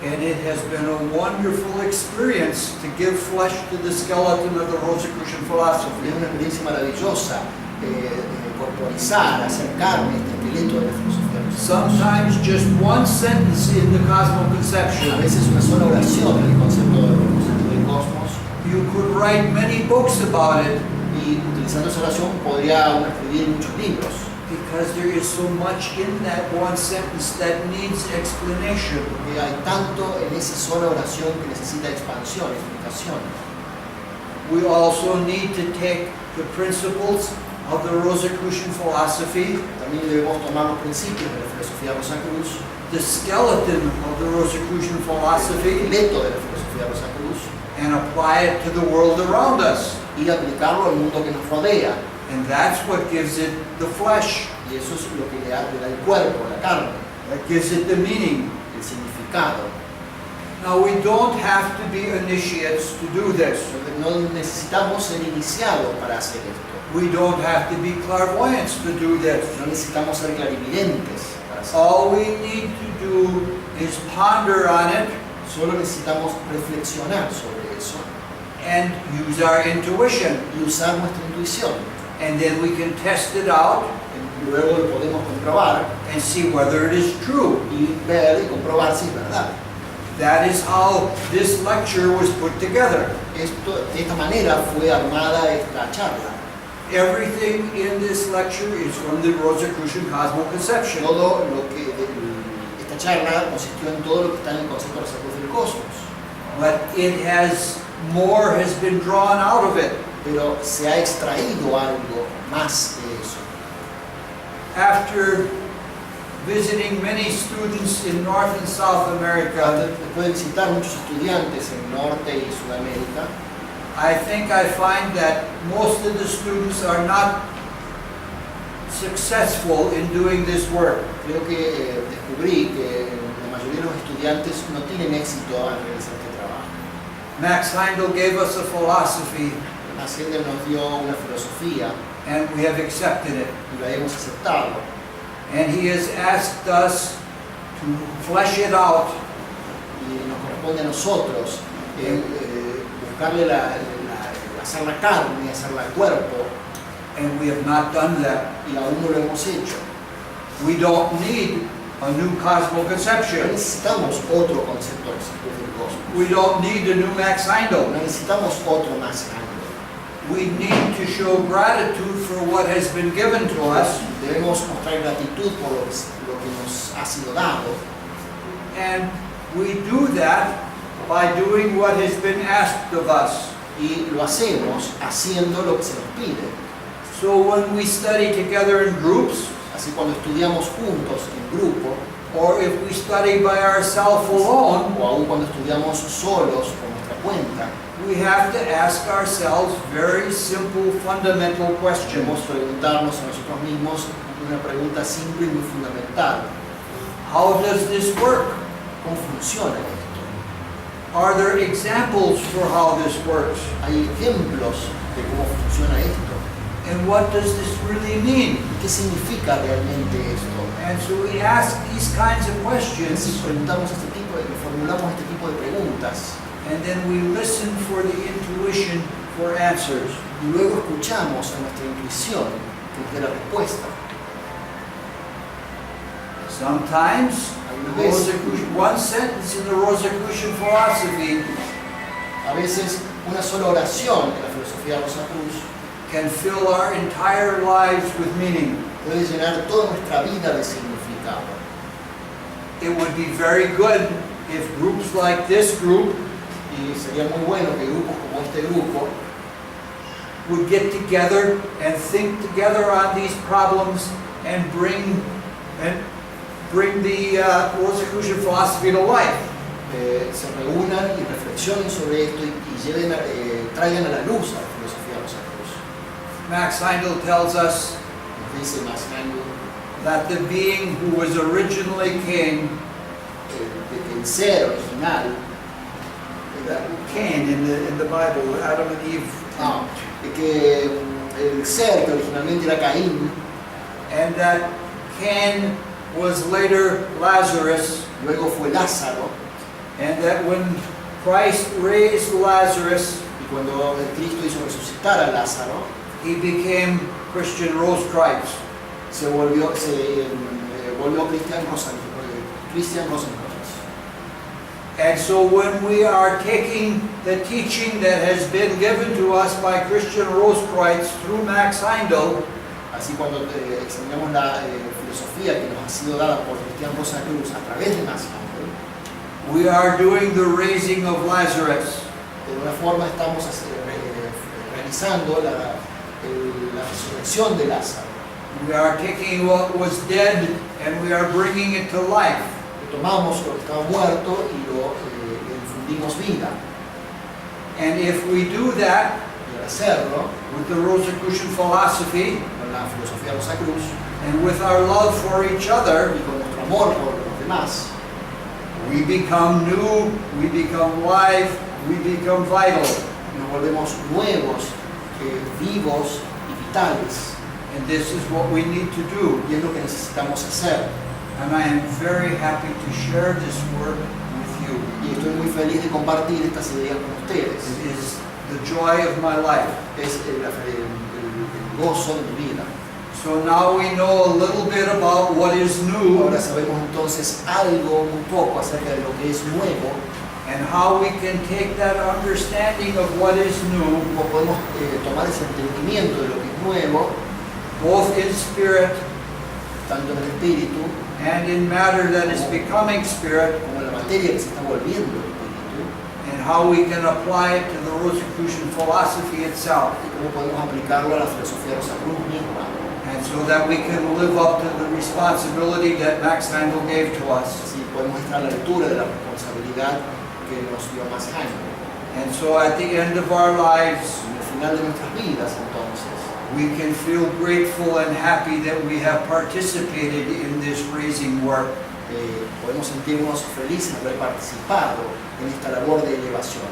And it has been a wonderful experience to give flesh to the skeleton of the Rosicrucian Es philosophy. una experiencia maravillosa corporizar, hacer carne este esqueleto de la filosofía Rosicruz. Sometimes just one sentence in the Cosmo A Conception. veces una sola oración en el concepto del cosmos, You could write many books about it y utilizando esa oración podría uno escribir muchos libros, because there is so much in that one sentence that needs explanation. porque hay tanto en esa sola oración que necesita expansión, explicación. We also need to take the principles of the Rosicrucian philosophy, También debemos tomar los principios de la filosofía Rosacruz, the skeleton of the Rosicrucian el philosophy, esqueleto de la filosofía Rosacruz, and apply it to the world around us. y aplicarlo al mundo que nos rodea. And that's what gives it the flesh, Y eso es lo que le da el cuerpo, la carne, that gives it the meaning. el significado. Now, we don't have to be initiates to do this. No necesitamos ser iniciados para hacer esto. We don't have to be clairvoyants to do this. No necesitamos ser clarividentes para hacerlo. All we need to do is ponder on it Solo necesitamos reflexionar sobre eso and use our intuition. y usar nuestra intuición. And then we can test it out Y luego lo podemos comprobar and see whether it is true. y ver y comprobar si es verdad. That is how this lecture was put together. De esta manera fue armada esta charla. Everything in this lecture is from the Rosicrucian Cosmo Conception. Todo lo que esta charla consistió en todo lo que está en el concepto Rosacruz del cosmos. But it has been drawn out of it. Pero se ha extraído algo más de eso. After visiting many students in North and South America, Después de visitar muchos estudiantes en Norte y Sudamérica, I think I find that most of the students are not successful in doing this work. creo que descubrí que la mayoría de los estudiantes no tienen éxito al realizar este trabajo. Max Heindel gave us a philosophy, Ascender nos dio una filosofía and we have accepted it. y la hemos aceptado. And he has asked us to flesh it out Y nos corresponde a nosotros buscarle hacerla carne, hacerla cuerpo, and we have not done that. y aún no lo hemos hecho. We don't need a new cosmo No conception. necesitamos otro concepto del cosmos. We don't need a new Max No Heindel. necesitamos otro más grande. We need to show gratitude for what has been given to us, Debemos mostrar gratitud por lo que nos ha sido dado. and we do that by doing what has been asked of us. Y lo hacemos haciendo lo que se nos pide. So when we study together in groups, Así cuando estudiamos juntos en grupo, or if we study by ourselves alone, o aún cuando estudiamos solos por nuestra cuenta, we have to ask ourselves very simple, fundamental questions. debemos preguntarnos a nosotros mismos una pregunta simple y muy fundamental. How does this work? ¿Cómo funciona esto? Are there examples for how this works? ¿Hay ejemplos de cómo funciona esto? And what does this really mean? ¿Qué significa realmente esto? And so we ask these kinds of Si questions, formulamos este tipo de preguntas and then we listen for the intuition for answers. y luego escuchamos a nuestra intuición que nos dé la respuesta. Sometimes, one sentence in the Rosicrucian philosophy A veces una sola oración de la filosofía Rosacruz can fill our entire lives with meaning. puede llenar toda nuestra vida de significado. It would be very good if groups like this group Y sería muy bueno que grupos como este grupo would get together and think together on these problems and bring the Rosicrucian philosophy to life. Se reúnan y reflexionen sobre esto y traigan a la luz la filosofía Rosicruciana. Max Heindel tells us Nos dice Max Heindel that the being who was originally king, el ser original, Cain in the Bible, Adam and Eve, que el ser que originalmente era Caín, and that Cain was later Lazarus, luego fue Lázaro, and that when Christ raised Lazarus, y cuando Cristo hizo resucitar a Lázaro, he became Christian Rosencrantz. se volvió Christian Rosencrantz. And so when we are taking the teaching that has been given to us by Christian Rosencrantz through Max Heindel, Así cuando examinamos la filosofía que nos ha sido dada por Christian Rosencrantz a través de Max Heindel, we are doing the raising of Lazarus. de una forma estamos realizando la resurrección de Lázaro. We are taking what was dead and we are bringing it to life. Tomamos lo que estaba muerto y le infundimos vida. And if we do that Y al hacerlo, with the Rosicrucian philosophy con la filosofía Rosacruz and with our love for each other, y con nuestro amor por los demás, we become new, we become live, we become vital. nos volvemos nuevos, vivos y vitales. And this is what we need to do. Y es lo que necesitamos hacer. And I am very happy to share this work with you. Y estoy muy feliz de compartir estas ideas con ustedes. It is the joy of my life. Es el gozo de mi vida. So now we know a little bit about what is new Ahora sabemos entonces algo, un poco acerca de lo que es nuevo, and how we can take that understanding of what is new, cómo podemos tomar ese entendimiento de lo que es nuevo, both in spirit tanto en el espíritu and in matter that is becoming spirit, como en la materia que se está volviendo el espíritu, and how we can apply it to the Rosicrucian philosophy itself, y cómo podemos aplicarlo a la filosofía Rosacruz misma, and so that we can live up to the responsibility that Max Heindel gave to us. así podemos estar a la altura de la responsabilidad que nos dio Max Heindel. And so at the end of our lives, En el final de nuestras vidas, entonces, we can feel grateful and happy that we have participated in this raising work. podemos sentirnos felices de haber participado en esta labor de elevación,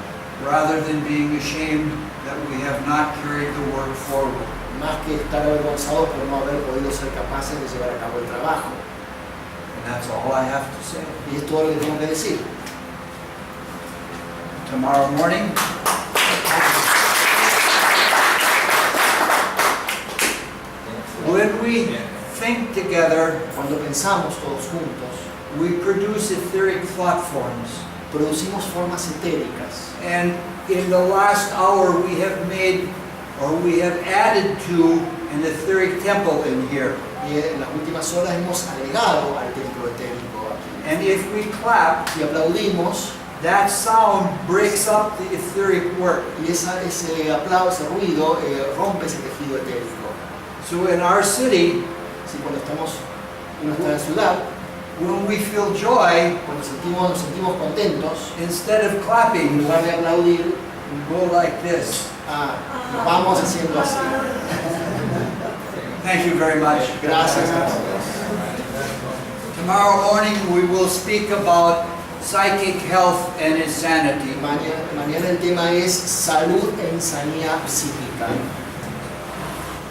rather than being ashamed that we have not carried the work forward. más que estar avergonzados por no haber podido ser capaces de llevar a cabo el trabajo. And that's all I have to say. Y es todo lo que tengo que decir. Tomorrow morning, when we think together, Cuando pensamos todos juntos, we produce etheric thought forms. producimos formas etéricas. And in the last hour, we have made, or we have added to, an etheric temple in here. Y en las últimas horas hemos agregado al templo etérico aquí. And if we clap, Si aplaudimos, that sound breaks up the etheric work. y ese aplauso, ese ruido, rompe ese tejido etérico. So in our city, Si cuando estamos en nuestra ciudad, when we feel joy, cuando nos sentimos contentos, instead of en clapping, lugar de aplaudir, we go like this. nos vamos haciendo así. Thank you very much. Gracias. Tomorrow morning we will speak about psychic health and insanity. Mañana el tema es salud e insanía psíquica.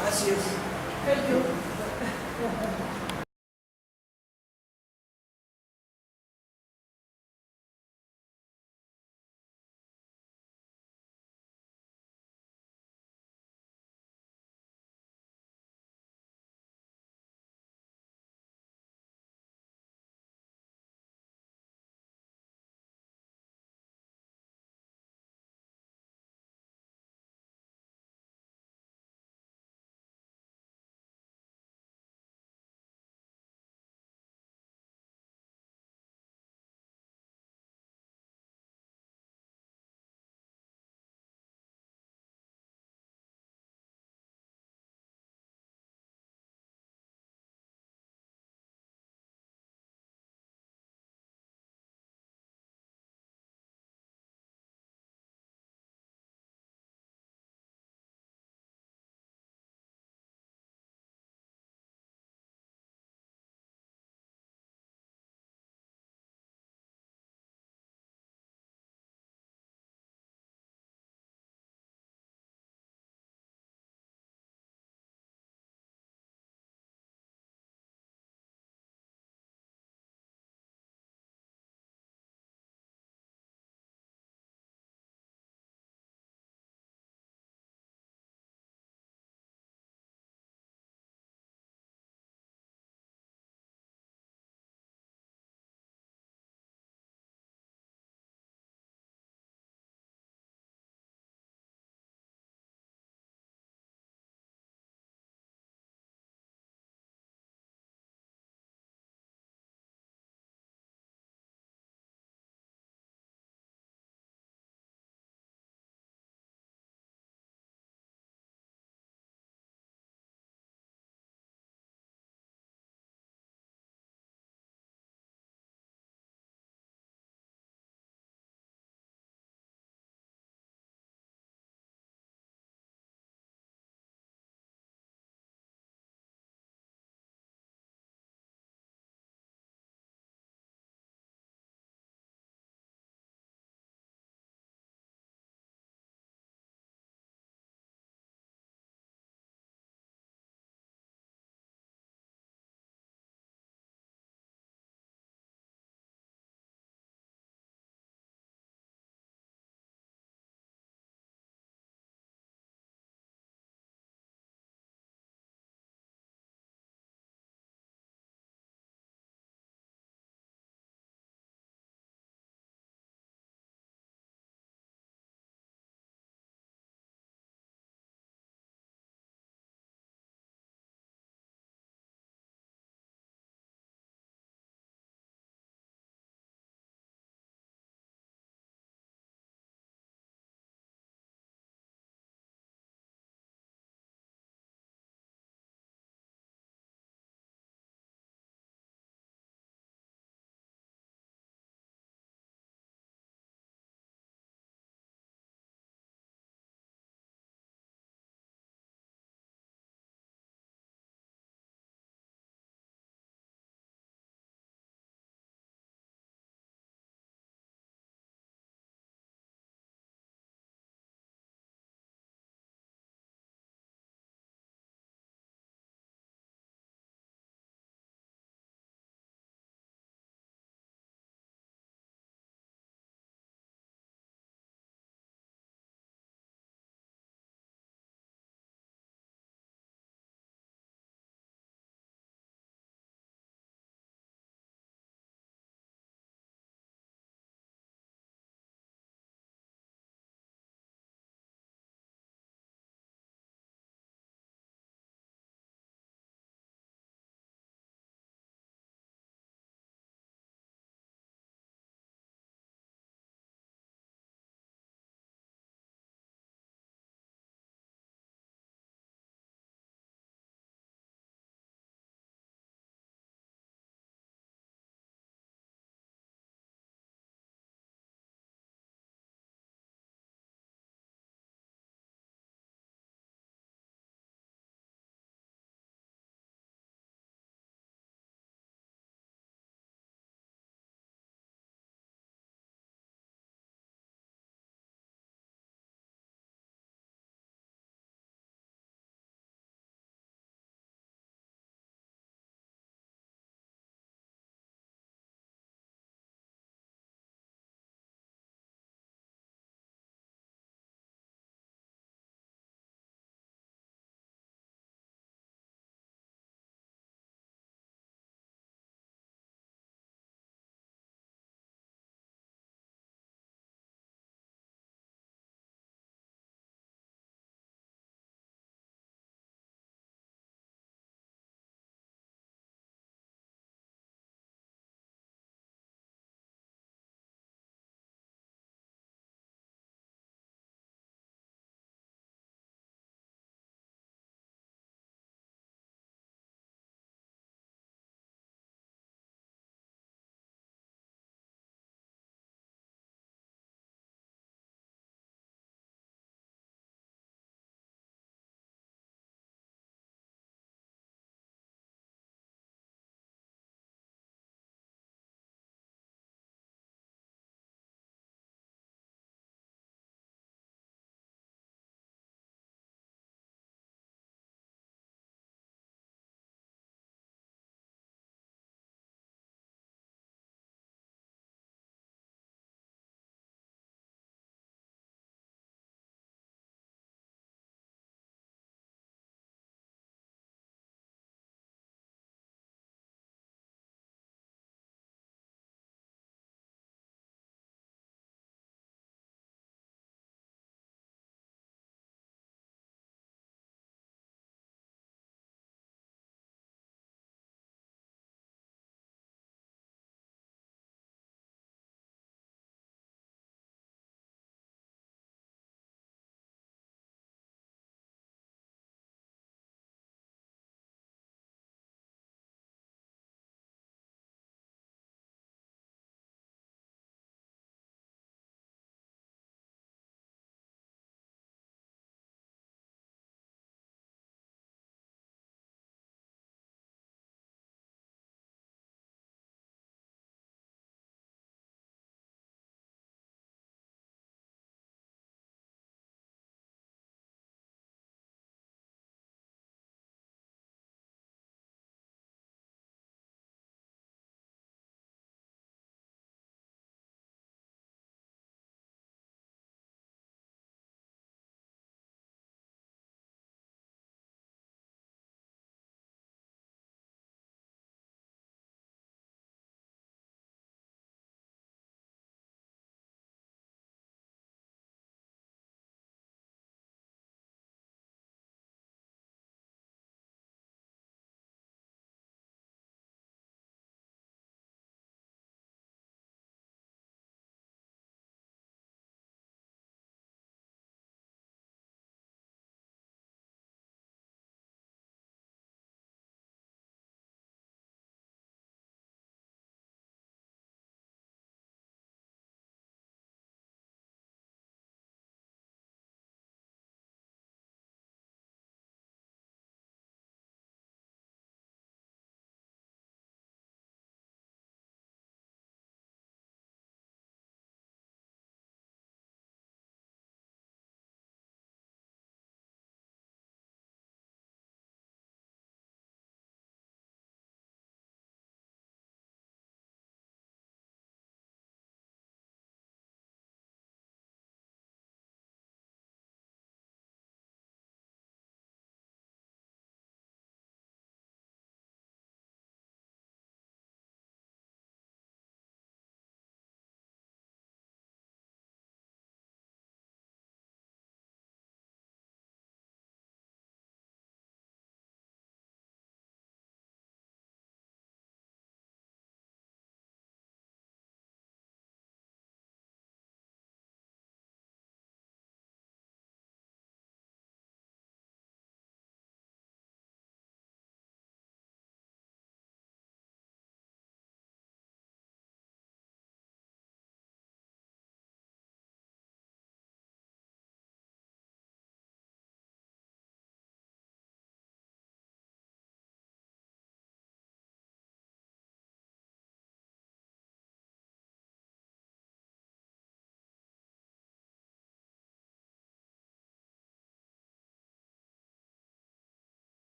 Gracias. Thank you.